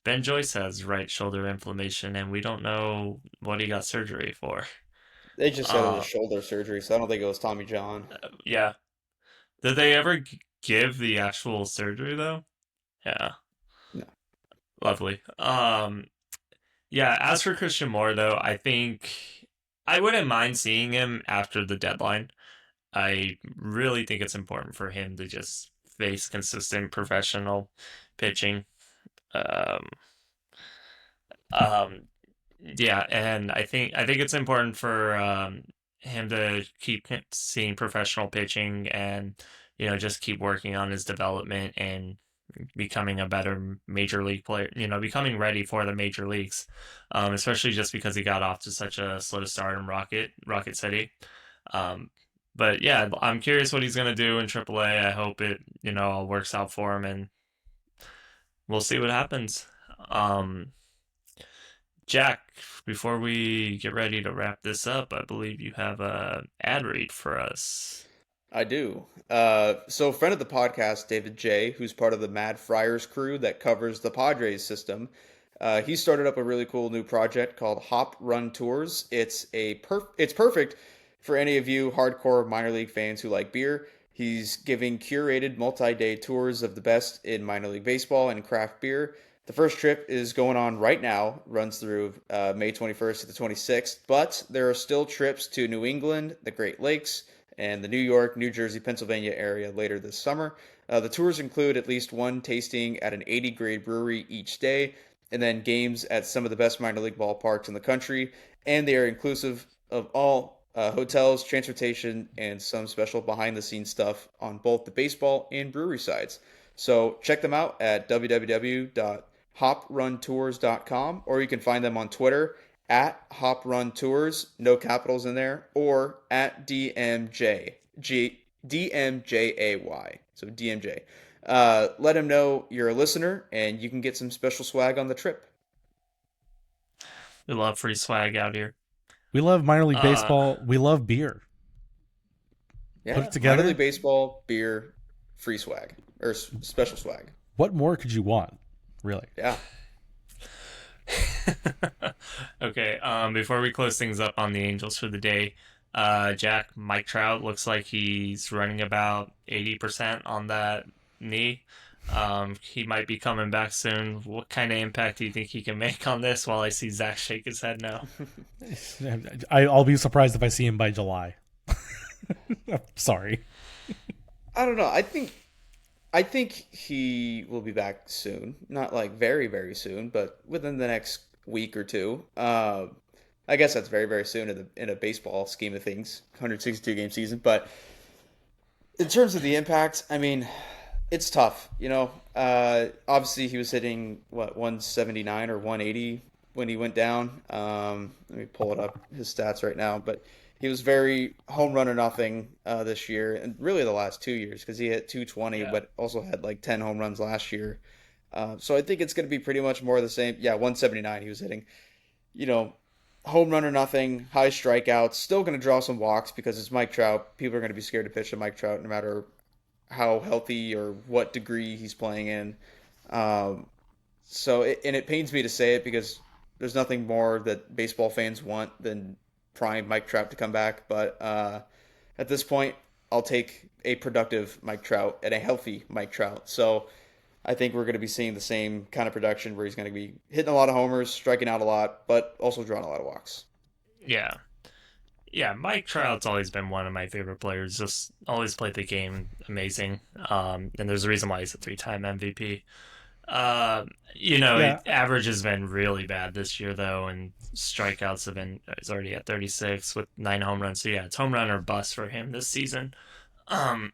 Ben Joyce has right shoulder inflammation, and we don't know what he got surgery for. They just said it was Uh, shoulder surgery, so I don't think it was Tommy John. yeah. Did they ever give the actual surgery though? Yeah, No. lovely. Yeah. As for Christian Moore, though, I think I wouldn't mind seeing him after the deadline. I really think it's important for him to just face consistent professional pitching. Um, um, Yeah, and I think it's important for him to keep seeing professional pitching and just keep working on his development and becoming a better major league player. Becoming ready for the major leagues, especially just because he got off to such a slow start in Rocket City. Um, but yeah, I'm curious what he's gonna do in AAA. I hope it all works out for him, and we'll see what happens. Um, Jack, before we get ready to wrap this up, I believe you have a ad read for us. I do. So friend of the podcast, David J, who's part of the Mad Friars crew that covers the Padres system, he started up a really cool new project called Hop Run Tours. It's perfect for any of you hardcore minor league fans who like beer. He's giving curated multi-day tours of the best in minor league baseball and craft beer. The first trip is going on right now, runs through May 21st to the 26th, but there are still trips to New England, the Great Lakes, and the New York, New Jersey, Pennsylvania area later this summer. The tours include at least one tasting at an 80 grade brewery each day, and then games at some of the best minor league ballparks in the country. And they are inclusive of all hotels, transportation, and some special behind the scenes stuff on both the baseball and brewery sides. So check them out at www.hopruntours.com, or you can find them on Twitter at hopruntours, no capitals in there, or at DMJAY. So DMJ. Let him know you're a listener and you can get some special swag on the trip. We love free swag out here. We love minor league Uh, baseball. We love beer. Put Yeah, it minor league together. baseball, beer, free swag, or special swag. What more could you want? Really? Yeah. okay, before we close things up on the Angels for the day, Jack, Mike Trout looks like he's running about 80% on that knee. He might be coming back soon. What kind of impact do you think he can make on this while I see Zach shake his head now? I'll be surprised if I see him by July. Sorry. I don't know. I think he will be back soon. Not like very, very soon, but within the next week or two. I guess that's very, very soon in a baseball scheme of things, 162 game season. But in terms of the impact, I mean, it's tough. Obviously he was hitting what 179 or 180 when he went down. Let me pull it up his stats right now, but he was very home run or nothing this year, and really the last 2 years because he hit 220, Yeah. but also had like 10 home runs last year. So I think it's going to be pretty much more of the same. Yeah, 179 he was hitting. You know, home run or nothing, high strikeouts. Still going to draw some walks because it's Mike Trout. People are going to be scared to pitch to Mike Trout no matter how healthy or what degree he's playing in. Um, and it pains me to say it because there's nothing more that baseball fans want than prime Mike Trout to come back. But at this point, I'll take a productive Mike Trout and a healthy Mike Trout. So I think we're going to be seeing the same kind of production where he's going to be hitting a lot of homers, striking out a lot, but also drawing a lot of walks. Yeah. Yeah, Mike Trout's always been one of my favorite players. Just always played the game amazing. And there's a reason why he's a three-time MVP. Uh, Yeah. average has been really bad this year though, and strikeouts have been. He's already at 36 with 9 home runs. So yeah, it's home run or bust for him this season. Um,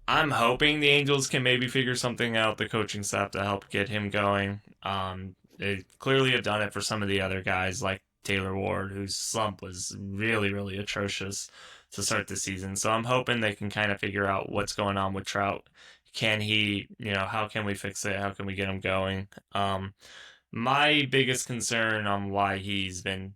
I'm hoping the Angels can maybe figure something out, the coaching staff, to help get him going. They clearly have done it for some of the other guys like Taylor Ward, whose slump was really, really atrocious to start the season. So I'm hoping they can kind of figure out what's going on with Trout. Can he, how can we fix it? How can we get him going? My biggest concern on why he's been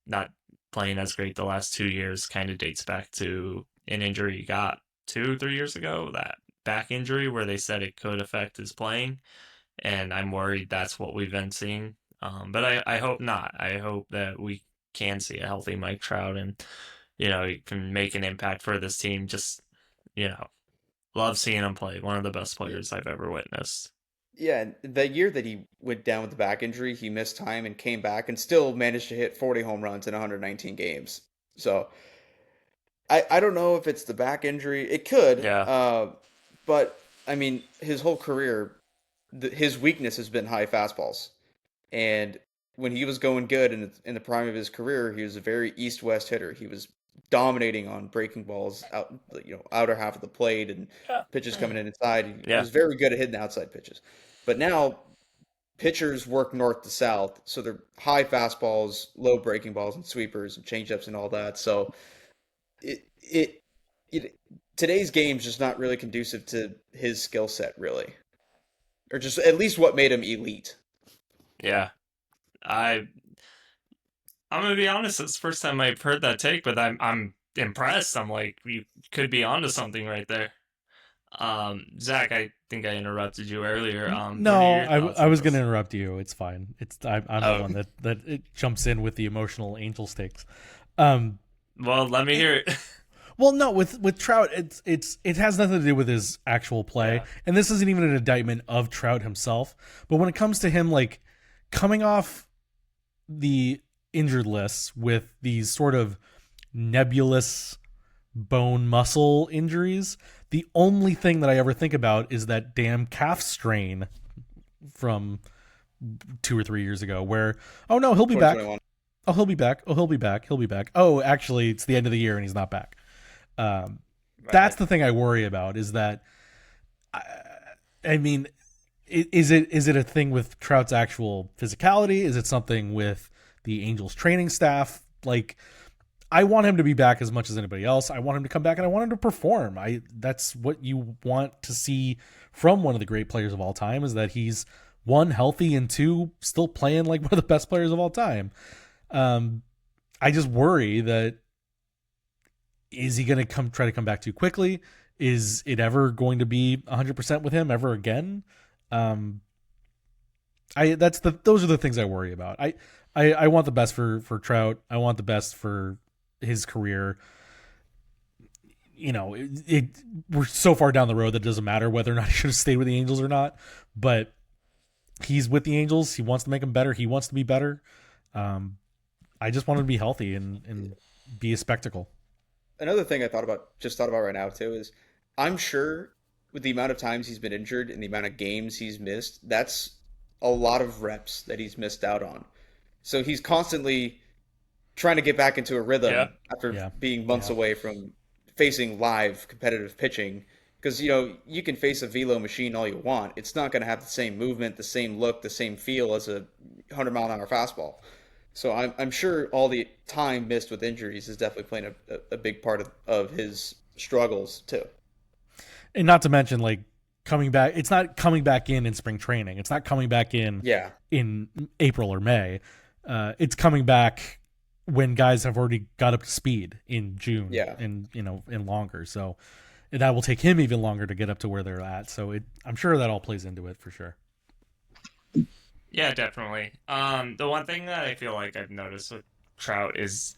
not playing as great the last 2 years kind of dates back to an injury he got 2, 3 years ago, that back injury where they said it could affect his playing. And I'm worried that's what we've been seeing. But I hope not. I hope that we can see a healthy Mike Trout and, he can make an impact for this team. Just, you know, love seeing him play. One of the best players I've ever witnessed. Yeah, the year that he went down with the back injury, he missed time and came back and still managed to hit 40 home runs in 119 games. So I don't know if it's the back injury. It could, Yeah. but I mean, his whole career, his weakness has been high fastballs. And when he was going good in the prime of his career, he was a very east-west hitter. He was dominating on breaking balls out, outer half of the plate and Yeah. pitches coming in inside. He Yeah. was very good at hitting outside pitches. But now pitchers work north to south, so they're high fastballs, low breaking balls, and sweepers and changeups and all that. So it it, it today's game's just not really conducive to his skill set, really, or just at least what made him elite. Yeah. I I'm gonna be honest. It's the first time I've heard that take, but I'm impressed. I'm like, you could be onto something right there. Zach, I think I interrupted you earlier. What are No, your thoughts I on was going to this? interrupt you. It's fine. I'm the Oh, one that it jumps in with the emotional Angels takes. Um, well, let me hear it. well, no, with Trout, it has nothing to do with his actual play, Yeah. and this isn't even an indictment of Trout himself. But when it comes to him, like coming off the injured list with these sort of nebulous bone muscle injuries, the only thing that I ever think about is that damn calf strain from 2 or 3 years ago, where oh no, he'll be back. 2021. Oh, he'll be back. Oh, he'll be back. He'll be back. Oh, actually, it's the end of the year and he's not back. Um, that's Right. the thing I worry about. Is that I, I mean, is it a thing with Trout's actual physicality? Is it something with the Angels training staff? Like, I want him to be back as much as anybody else. I want him to come back and I want him to perform. That's what you want to see from one of the great players of all time, is that he's one, healthy, and two, still playing like one of the best players of all time. Um, I just worry that, is he going to try to come back too quickly? Is it ever going to be 100% with him ever again? Um, those are the things I worry about. I want the best for Trout. I want the best for his career. We're so far down the road that it doesn't matter whether or not he should have stayed with the Angels or not. But he's with the Angels. He wants to make them better. He wants to be better. I just want him to be healthy and be a spectacle. Another thing I just thought about right now too, is I'm sure with the amount of times he's been injured and the amount of games he's missed, that's a lot of reps that he's missed out on. So he's constantly trying to get back into a Yeah. rhythm after Yeah, being months yeah, away from facing live competitive pitching. Because you can face a velo machine all you want, it's not going to have the same movement, the same look, the same feel as a 100-mile-an-hour fastball. So I'm sure all the time missed with injuries is definitely playing a big part of his struggles too. and not to mention, like, coming back. It's not coming back in spring training. It's not coming back Yeah, in April or May. It's coming back when guys have already got up to speed in June yeah. and longer. So that will take him even longer to get up to where they're at. So I'm sure that all plays into it for sure. Yeah, definitely. The one thing that I feel like I've noticed with Trout is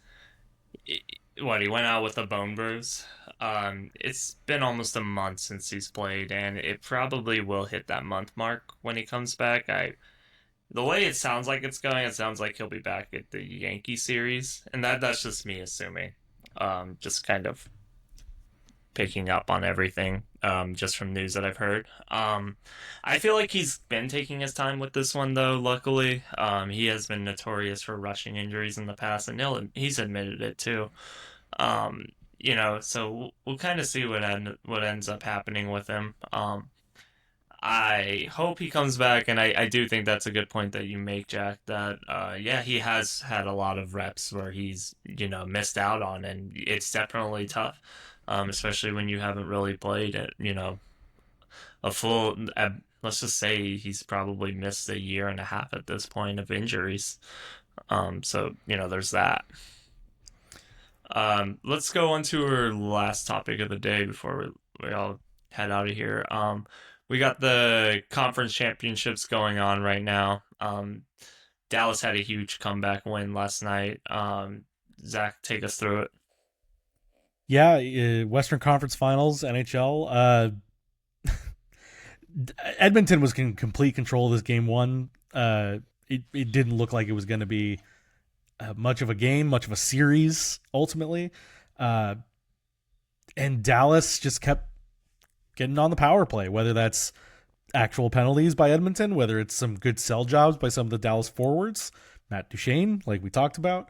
what he went out with a bone bruise. It's been almost a month since he's played, and it probably will hit that month mark when he comes back. The way it sounds like it's going, it sounds like he'll be back at the Yankee series, and that's just me assuming. Just kind of picking up on everything, just from news that I've heard. I feel like he's been taking his time with this one, though. Luckily, he has been notorious for rushing injuries in the past, and he's admitted it too. Um, so we'll kind of see what ends up happening with him. I hope he comes back, and I do think that's a good point that you make, Jack. That yeah, he has had a lot of reps where he's missed out on, and it's definitely tough, especially when you haven't really played it. A full. Let's just say he's probably missed a year and a half at this point of injuries. So there's that. Let's go on to our last topic of the day before we all head out of here. We got the conference championships going on right now. Dallas had a huge comeback win last night. Zach, take us through it. Yeah, Western Conference Finals, NHL. Edmonton was in complete control of this game one. It didn't look like it was going to be much of a game, much of a series ultimately. And Dallas just kept getting on the power play, whether that's actual penalties by Edmonton, whether it's some good sell jobs by some of the Dallas forwards, Matt Duchene, like we talked about.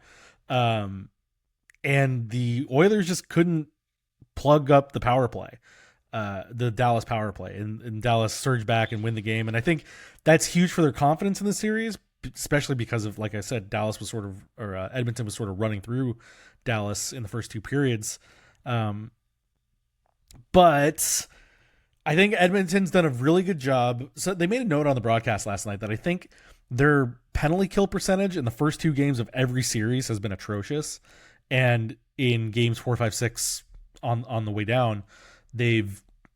And the Oilers just couldn't plug up the power play, the Dallas power play, and Dallas surged back and win the game. And I think that's huge for their confidence in the series, especially because of, like I said, Edmonton was sort of running through Dallas in the first two periods. But I think Edmonton's done a really good job. So they made a note on the broadcast last night that I think their penalty kill percentage in the first two games of every series has been atrocious. and in games 4, 5, 6 on the way down,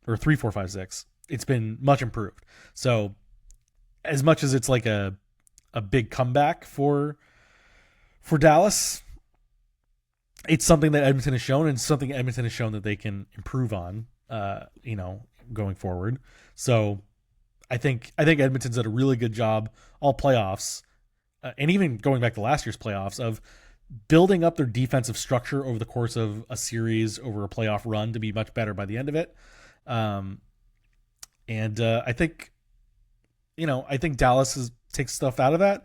or 3, 4, 5, 6, it's been much improved. So as much as it's like a big comeback for Dallas, it's something that Edmonton has shown, and something Edmonton has shown that they can improve on, going forward. So I think Edmonton's done a really good job all playoffs, and even going back to last year's playoffs, of building up their defensive structure over the course of a series, over a playoff run, to be much better by the end of it. I think Dallas takes stuff out of that,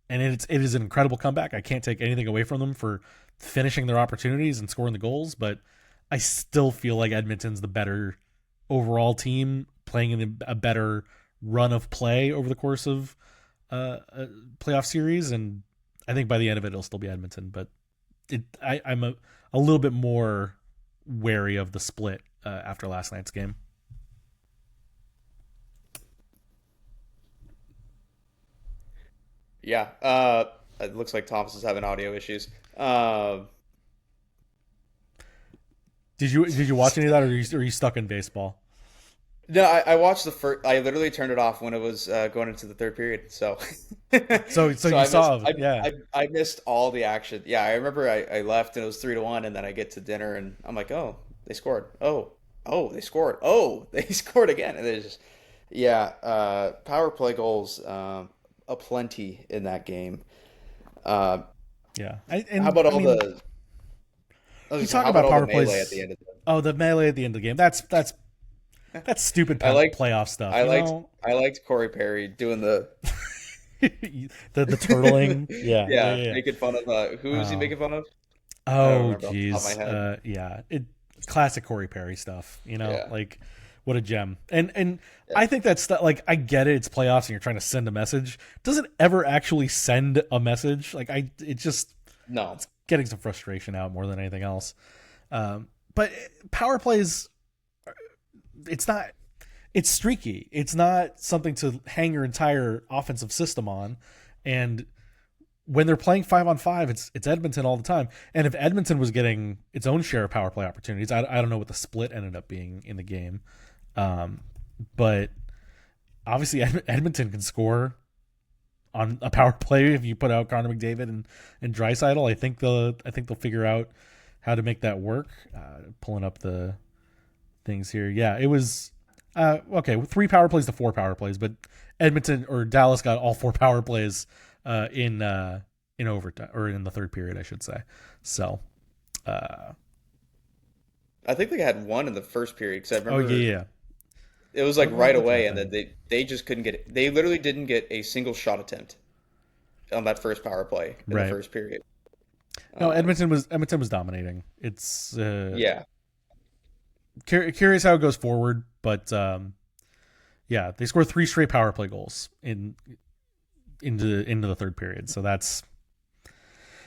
and it is an incredible comeback. I can't take anything away from them for finishing their opportunities and scoring the goals, but I still feel like Edmonton's the better overall team, playing in a better run of play over the course of a playoff series, and I think by the end of it, it'll still be Edmonton. But I'm a little bit more wary of the split after last night's game. Yeah, it looks like Thomas is having audio issues. Did you watch any of that, or are you stuck in baseball? No, I watched the first. I literally turned it off when it was going into the third period. So, so you saw it, yeah. I missed all the action. Yeah, I remember I left and it was 3-1, and then I get to dinner and I'm like, oh, they scored. Oh, they scored. Oh, they scored again. And it's just, yeah, power play goals, aplenty in that game. Yeah. How about the? You talk about power plays at the end of the game. Oh, the melee at the end of the game. That's stupid playoff stuff. I liked Corey Perry doing the turtling. Yeah. Making fun of who was he making fun of? Oh, jeez. Yeah. Classic Corey Perry stuff. Like, what a gem. And I think that's like, I get it. It's playoffs and you're trying to send a message. Does it ever actually send a message? Like, no. It's getting some frustration out more than anything else. But power plays, it's streaky. It's not something to hang your entire offensive system on. And when they're playing 5-on-5, it's Edmonton all the time. And if Edmonton was getting its own share of power play opportunities, I don't know what the split ended up being in the game. But obviously Edmonton can score on a power play if you put out Connor McDavid and Draisaitl. I think they'll figure out how to make that work. Pulling up the things here. Yeah, it was okay, 3 power plays to 4 power plays, but Edmonton or Dallas got all 4 power plays in overtime, or in the third period, I should say. So I think they had one in the first period, because I remember. Oh yeah. It was like right away, and then they just couldn't get it. They literally didn't get a single shot attempt on that first power play in the first period. No, Edmonton was dominating. It's yeah. Curious how it goes forward, but yeah, they scored 3 straight power play goals into the third period. So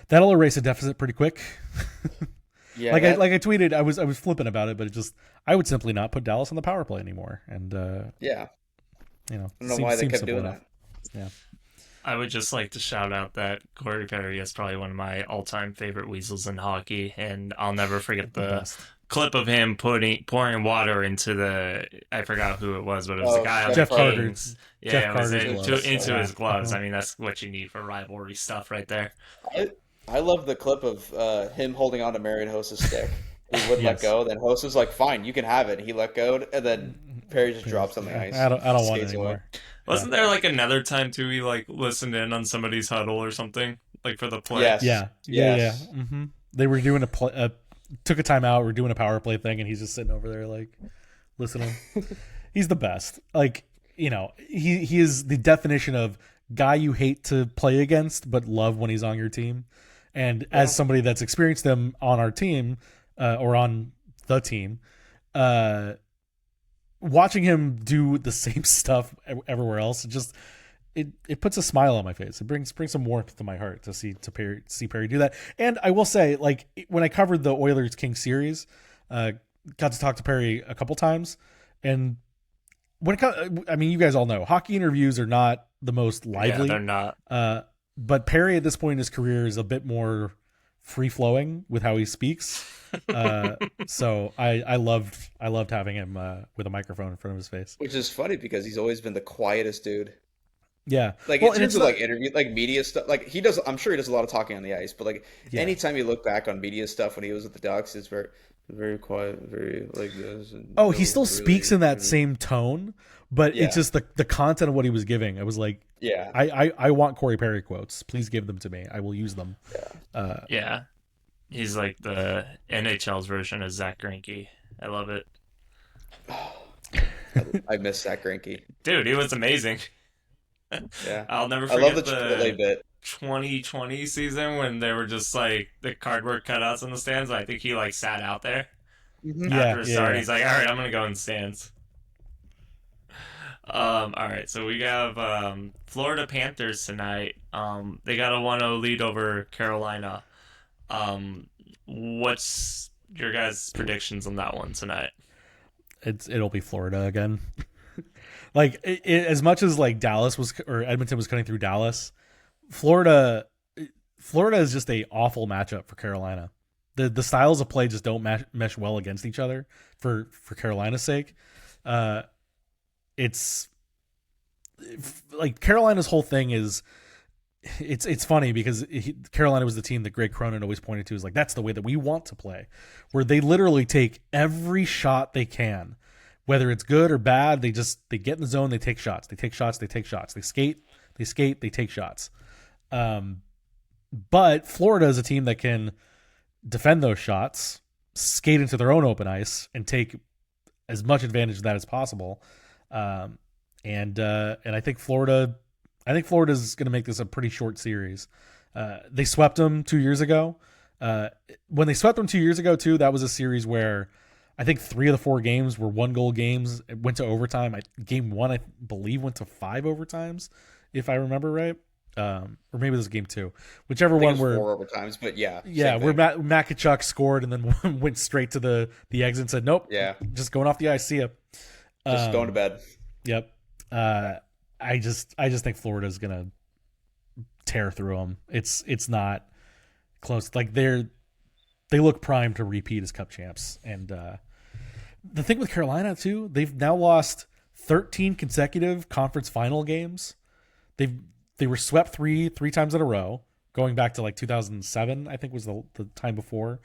that'll erase a deficit pretty quick. Yeah, I tweeted, I was flippant about it, but I would simply not put Dallas on the power play anymore. And yeah, I don't know why they kept doing that. Yeah. I would just like to shout out that Corey Perry is probably one of my all-time favorite weasels in hockey, and I'll never forget the clip of him pouring water into I forgot who it was, but it was the guy on Jeff the Kings. Carter's. Yeah, it was Carter's into his gloves. Uh-huh. I mean, that's what you need for rivalry stuff right there. I love the clip of him holding on to Marian Hossa's stick. He wouldn't let go. Then Hossa was like, "Fine, you can have it." He let go, and then Perry just drops on the ice. I don't want it anymore. Wasn't there like another time too? He like listened in on somebody's huddle or something, like for the play. Yes. Yeah. Mm-hmm. They were doing took a timeout. We're doing a power play thing, and he's just sitting over there like listening. He's the best. Like, he is the definition of guy you hate to play against, but love when he's on your team. And as somebody that's experienced them on our team, or on the team, watching him do the same stuff everywhere else, it puts a smile on my face. It brings some warmth to my heart to see Perry do that. And I will say, like, when I covered the Oilers Kings series, got to talk to Perry a couple times, and I mean, you guys all know hockey interviews are not the most lively. Yeah, they're not. But Perry at this point in his career is a bit more free flowing with how he speaks. So I loved having him with a microphone in front of his face. Which is funny because he's always been the quietest dude. Yeah, Like well, in terms of like interview, like media stuff, like he does. I'm sure he does a lot of talking on the ice, but like anytime you look back on media stuff when he was with the Ducks, it's very quiet, very like this. And oh, he still speaks in that same tone, but it's just the content of what he was giving. I was like, yeah, I want Corey Perry quotes. Please give them to me. I will use them. Yeah, he's like the NHL's version of Zach Greinke. I love it. I miss Zach Greinke. Dude, he was amazing. Yeah, I'll never I forget love the Triple-A bit. 2020 season when they were just like the cardboard cutouts in the stands. I think he like sat out there after the start. He's like, all right, I'm gonna go in the stands. All right, so we have Florida Panthers tonight. They got a 1-0 lead over Carolina. What's your guys' predictions on that one tonight? It'll be Florida again. Like as much as like Dallas was or Edmonton was cutting through Dallas, Florida is just a awful matchup for Carolina. The styles of play just don't mesh well against each other for Carolina's sake. It's like Carolina's whole thing is it's funny because Carolina was the team that Greg Cronin always pointed to as like that's the way that we want to play, where they literally take every shot they can. Whether it's good or bad, they get in the zone, they take shots. They skate, they take shots. But Florida is a team that can defend those shots, skate into their own open ice, and take as much advantage of that as possible. And I think Florida is going to make this a pretty short series. They swept them 2 years ago. When they swept them 2 years ago, too, that was a series where I think 3 of the 4 games were 1-goal games. It went to overtime. Game 1, I believe, went to 5 overtimes, if I remember right. Or maybe it was game 2. Whichever one where 4 overtimes, but yeah. Where Matt Tkachuk scored and then went straight to the exit and said, nope, just going off the ice, see ya. Just going to bed. Yep. I just think Florida's going to tear through them. It's not close. Like they look primed to repeat as Cup champs. And the thing with Carolina too, they've now lost 13 consecutive conference final games. They were swept three times in a row, going back to like 2007, I think was the time before.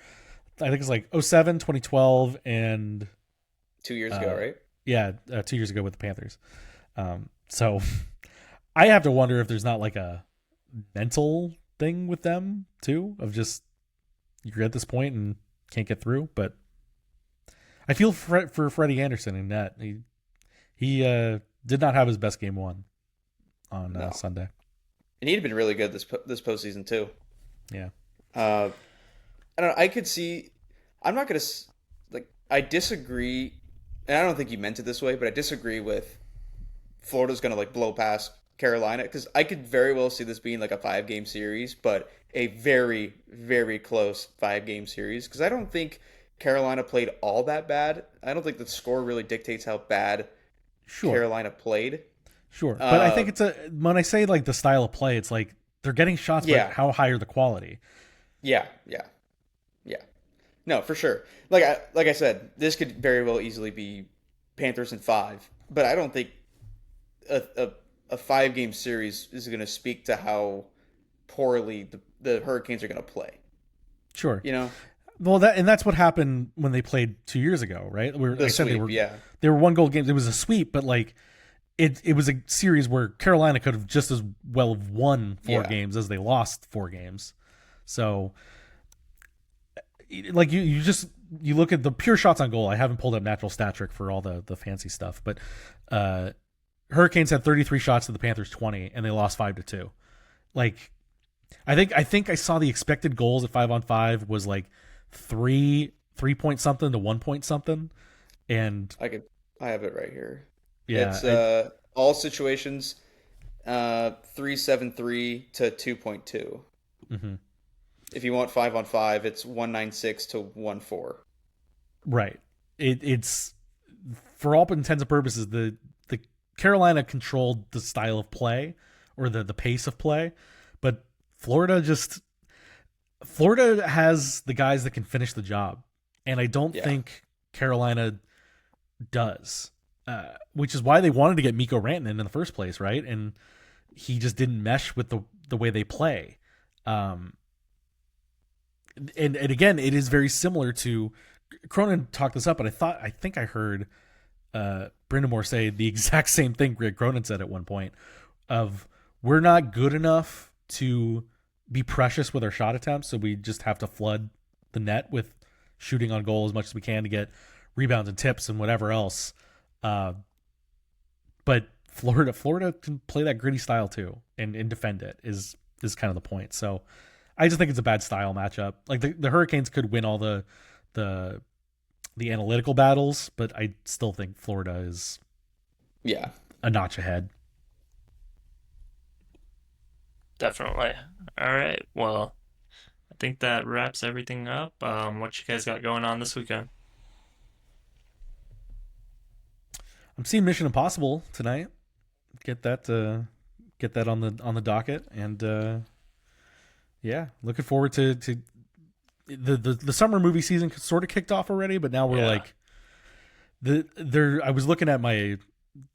I think it's like 07, 2012, and 2 years ago, right? Yeah, 2 years ago with the Panthers. So I have to wonder if there's not like a mental thing with them too, of just you're at this point and can't get through. But I feel for Freddie Anderson in that he did not have his best game 1 on Sunday. And he'd been really good this postseason too. Yeah. I don't know. I could see. I'm not gonna like. I disagree, and I don't think you meant it this way, but I disagree with Florida's gonna like blow past Carolina because I could very well see this being like a 5-game series, but a very, very close 5-game series because I don't think Carolina played all that bad. I don't think the score really dictates how bad Carolina played. Sure, but I think when I say like the style of play, it's like they're getting shots, but how high are the quality? Yeah. No, for sure. Like I said, this could very well easily be Panthers in 5, but I don't think a 5-game series is going to speak to how poorly the Hurricanes are going to play. Sure, Well, that's what happened when they played 2 years ago, right? They were 1-goal games. It was a sweep, but like. It was a series where Carolina could have just as well have won 4 games as they lost 4 games. So, like you look at the pure shots on goal. I haven't pulled up natural stat trick for all the fancy stuff, but Hurricanes had 33 shots to the Panthers 20, and they lost 5-2. Like, I think I saw the expected goals at 5-on-5 was like 3 point something to 1 point something, and I have it right here. Yeah, it's all situations 373 to 2.2. Mm-hmm. If you want 5-on-5, it's 196 to 14. Right. It's for all intents and purposes the Carolina controlled the style of play or the pace of play, but Florida just Florida has the guys that can finish the job, and I don't Yeah. think Carolina does, which is why they wanted to get Mikko Rantanen in the first place, right? And he just didn't mesh with the way they play. And again, it is very similar to Cronin talked this up, but I think I heard Brindamore say the exact same thing Greg Cronin said at one point of we're not good enough to be precious with our shot attempts, so we just have to flood the net with shooting on goal as much as we can to get rebounds and tips and whatever else. But Florida can play that gritty style too and defend it is kind of the point. So I just think it's a bad style matchup. Like the Hurricanes could win all the analytical battles, but I still think Florida is a notch ahead. Definitely. All right. Well, I think that wraps everything up. What you guys got going on this weekend? I'm seeing Mission Impossible tonight. Get that on the docket, and yeah, looking forward to the summer movie season sort of kicked off already, but now we're like I was looking at my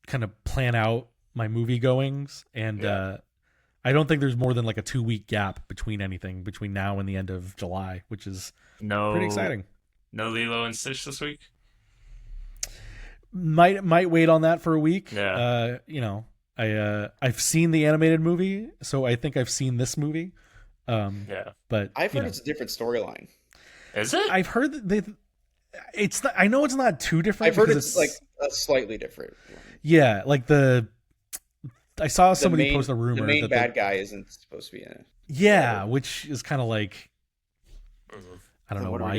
kind of plan out my movie goings, and I don't think there's more than like a 2-week gap between anything between now and the end of July, which is pretty exciting. No Lilo and Stitch this week? Might wait on that for a week. Yeah. I've seen the animated movie, so I think I've seen this movie. But I've heard it's a different storyline. Is it? I've heard that it's not, I know it's not too different. I've heard it's like a slightly different. Yeah, like I saw somebody post a rumor the main that bad guy isn't supposed to be in it. Yeah, which is kind of like I don't know why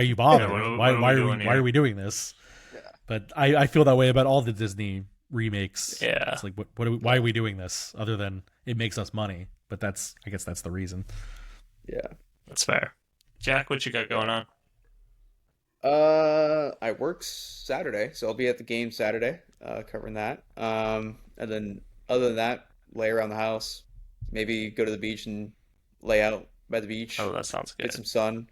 you bothering? Yeah, why are we doing this? Yeah. But I feel that way about all the Disney remakes. Yeah, it's like why are we doing this? Other than it makes us money, but I guess that's the reason. Yeah, that's fair. Jack, what you got going on? I work Saturday, so I'll be at the game Saturday, covering that. And then other than that, lay around the house, maybe go to the beach and lay out by the beach. Oh, that sounds good. Get some sun.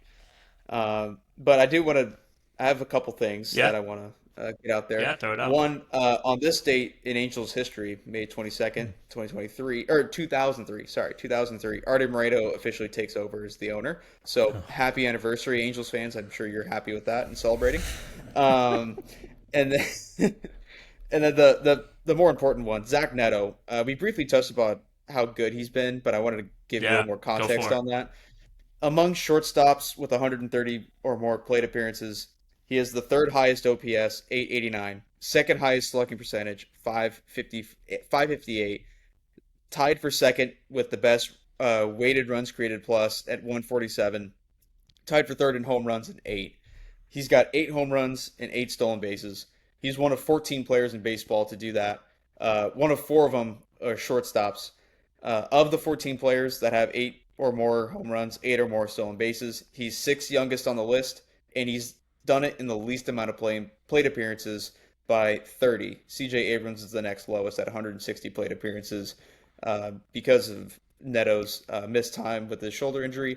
But I do want to. I have a couple things that I want to get out there. Yeah, throw it out. One, on this date in Angels history, May 22nd, 2023, or 2003. Sorry, 2003. Artie Moreno officially takes over as the owner. So happy anniversary, Angels fans! I'm sure you're happy with that and celebrating. And then, and then the more important one, Zach Neto. We briefly touched about how good he's been, but I wanted to give you a little more context on that. Among shortstops with 130 or more plate appearances, he has the third highest OPS, 889, second highest slugging percentage, 558, tied for second with the best weighted runs created plus at 147, tied for third in home runs at 8. He's got 8 home runs and 8 stolen bases. He's one of 14 players in baseball to do that. One of 4 of them are shortstops. Of the 14 players that have 8 or more home runs, 8 or more stolen bases, he's 6th youngest on the list, and he's done it in the least amount of plate appearances by 30. CJ Abrams is the next lowest at 160 plate appearances because of Neto's missed time with his shoulder injury.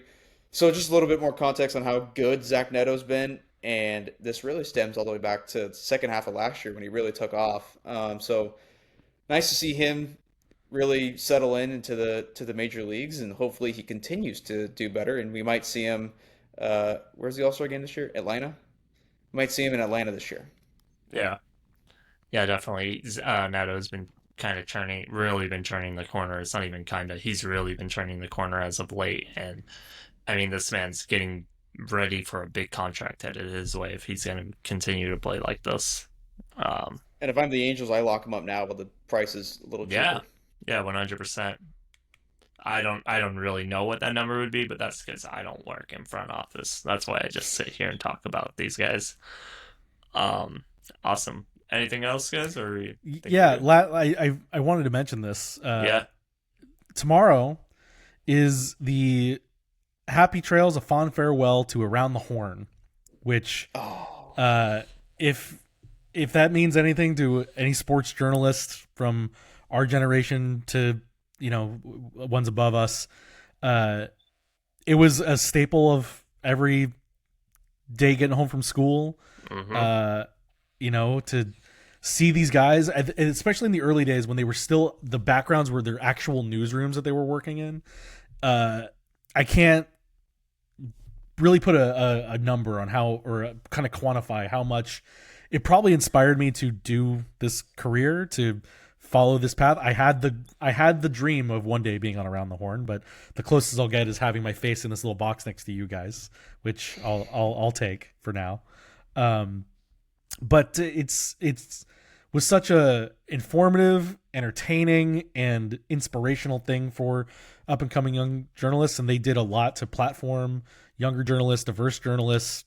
So just a little bit more context on how good Zach Neto's been, and this really stems all the way back to the second half of last year when he really took off. So nice to see him really settle into the major leagues, and hopefully he continues to do better, and we might see him where's the All-Star game this year? Atlanta? We might see him in Atlanta this year. Yeah, definitely. Neto's been kind of really been turning the corner. It's not even kind of, he's really been turning the corner as of late, and I mean, this man's getting ready for a big contract headed his way if he's going to continue to play like this. And if I'm the Angels, I lock him up now, but the price is a little cheaper. Yeah, 100%. I don't really know what that number would be, but that's because I don't work in front office. That's why I just sit here and talk about these guys. Awesome. Anything else, guys? Or I wanted to mention this. Tomorrow is the Happy Trails, a fond farewell to Around the Horn, which if that means anything to any sports journalist from our generation to ones above us, it was a staple of every day getting home from school. Mm-hmm. To see these guys, and especially in the early days when they were still, the backgrounds were their actual newsrooms that they were working in. I can't really put a number on how, or kind of quantify how much it probably inspired me to do this career, to follow this path. I had the dream of one day being on Around the Horn, but the closest I'll get is having my face in this little box next to you guys, which I'll take for now. But it's was such a informative, entertaining, and inspirational thing for up and coming young journalists, and they did a lot to platform younger journalists, diverse journalists,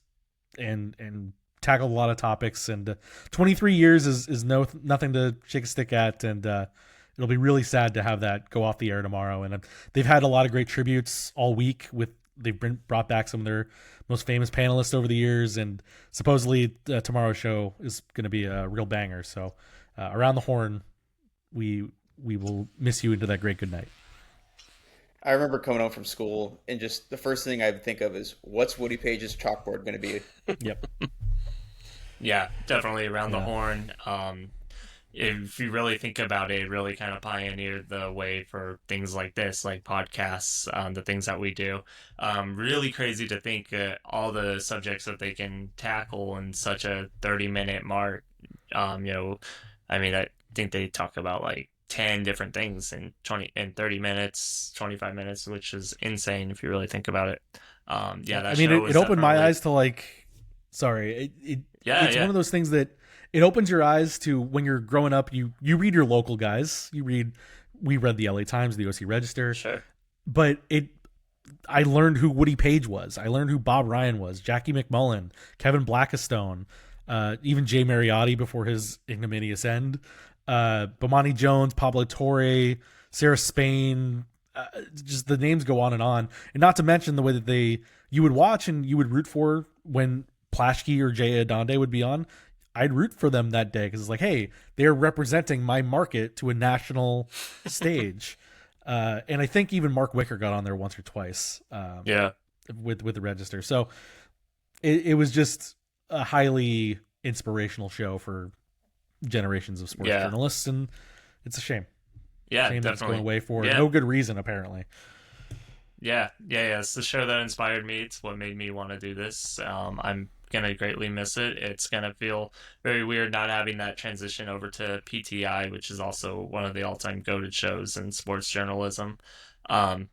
and tackled a lot of topics. And 23 years is nothing to shake a stick at, and it'll be really sad to have that go off the air tomorrow. And they've had a lot of great tributes all week. They've brought back some of their most famous panelists over the years, and supposedly tomorrow's show is going to be a real banger. So Around the Horn, we will miss you into that great good night. I remember coming home from school and just the first thing I would think of is what's Woody Page's chalkboard going to be? Yep. Yeah, definitely Around the Yeah. Horn. If you really think about it, it really kind of pioneered the way for things like this, like podcasts, the things that we do. Really crazy to think all the subjects that they can tackle in such a 30-minute mark. I mean, I think they talk about like 10 different things in 30 minutes, 25 minutes, which is insane if you really think about it. Yeah, I that mean, show it was opened my definitely, eyes to like, sorry, yeah, it's yeah, one of those things that it opens your eyes to when you're growing up. You read your local guys. We read the LA Times, the OC Register, sure. but I learned who Woody Page was. I learned who Bob Ryan was, Jackie McMullen, Kevin Blackistone, even Jay Mariotti before his ignominious end, Bomani Jones, Pablo Torre, Sarah Spain. Just the names go on, and not to mention the way that you would watch and you would root for when Plashke or Jay Adonde would be on. I'd root for them that day because it's like, hey, they're representing my market to a national stage. And I think even Mark Wicker got on there once or twice Yeah. with the Register. So it was just a highly inspirational show for generations of sports Yeah. journalists, and it's a shame. Yeah, Shame that it's going definitely. away for Yeah. no good reason, apparently. Yeah. It's the show that inspired me. It's what made me want to do this. I'm gonna greatly miss it. It's gonna feel very weird not having that transition over to PTI, which is also one of the all-time goated shows in sports journalism. Um,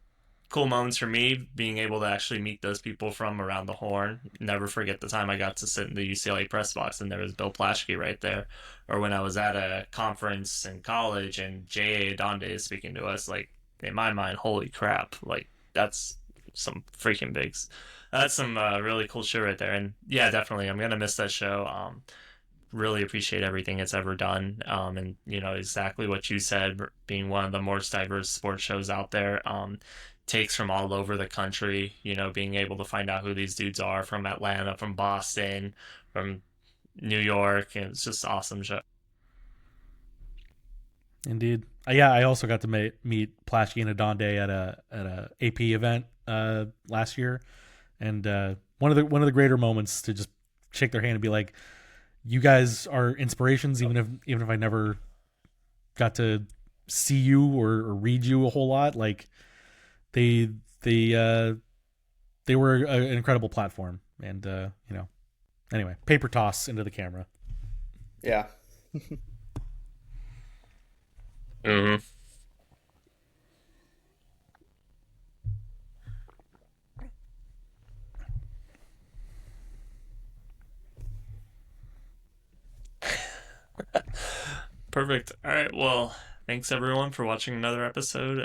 cool moments for me being able to actually meet those people from Around the Horn. Never forget the time I got to sit in the UCLA press box and there was Bill Plaschke right there. Or when I was at a conference in college and J.A. Adonde is speaking to us, like, in my mind, holy crap, like, that's some freaking bigs. That's some really cool shit right there. And yeah, definitely, I'm going to miss that show. Really appreciate everything it's ever done. And, exactly what you said, being one of the most diverse sports shows out there. Takes from all over the country, being able to find out who these dudes are from Atlanta, from Boston, from New York, and it's just awesome show. Indeed. Yeah, I also got to meet Plashke and Adonde at a AP event last year, and one of the greater moments to just shake their hand and be like, "You guys are inspirations," even if I never got to see you or read you a whole lot. Like they were an incredible platform, and anyway, paper toss into the camera. Yeah. Mm-hmm. Perfect. All right. Well, thanks everyone for watching another episode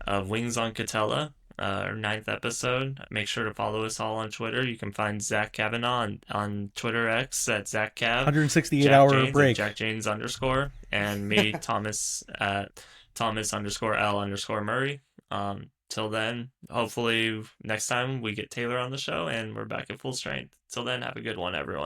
of Wings on Katella, our ninth episode. Make sure to follow us all on Twitter. You can find Zach Cavanagh on Twitter X at Zach Cav, 168 Jack hour Janes at break. Jack Janes _, and me Thomas at Thomas_L_Murray. Till then, hopefully next time we get Taylor on the show and we're back at full strength. Till then, have a good one, everyone.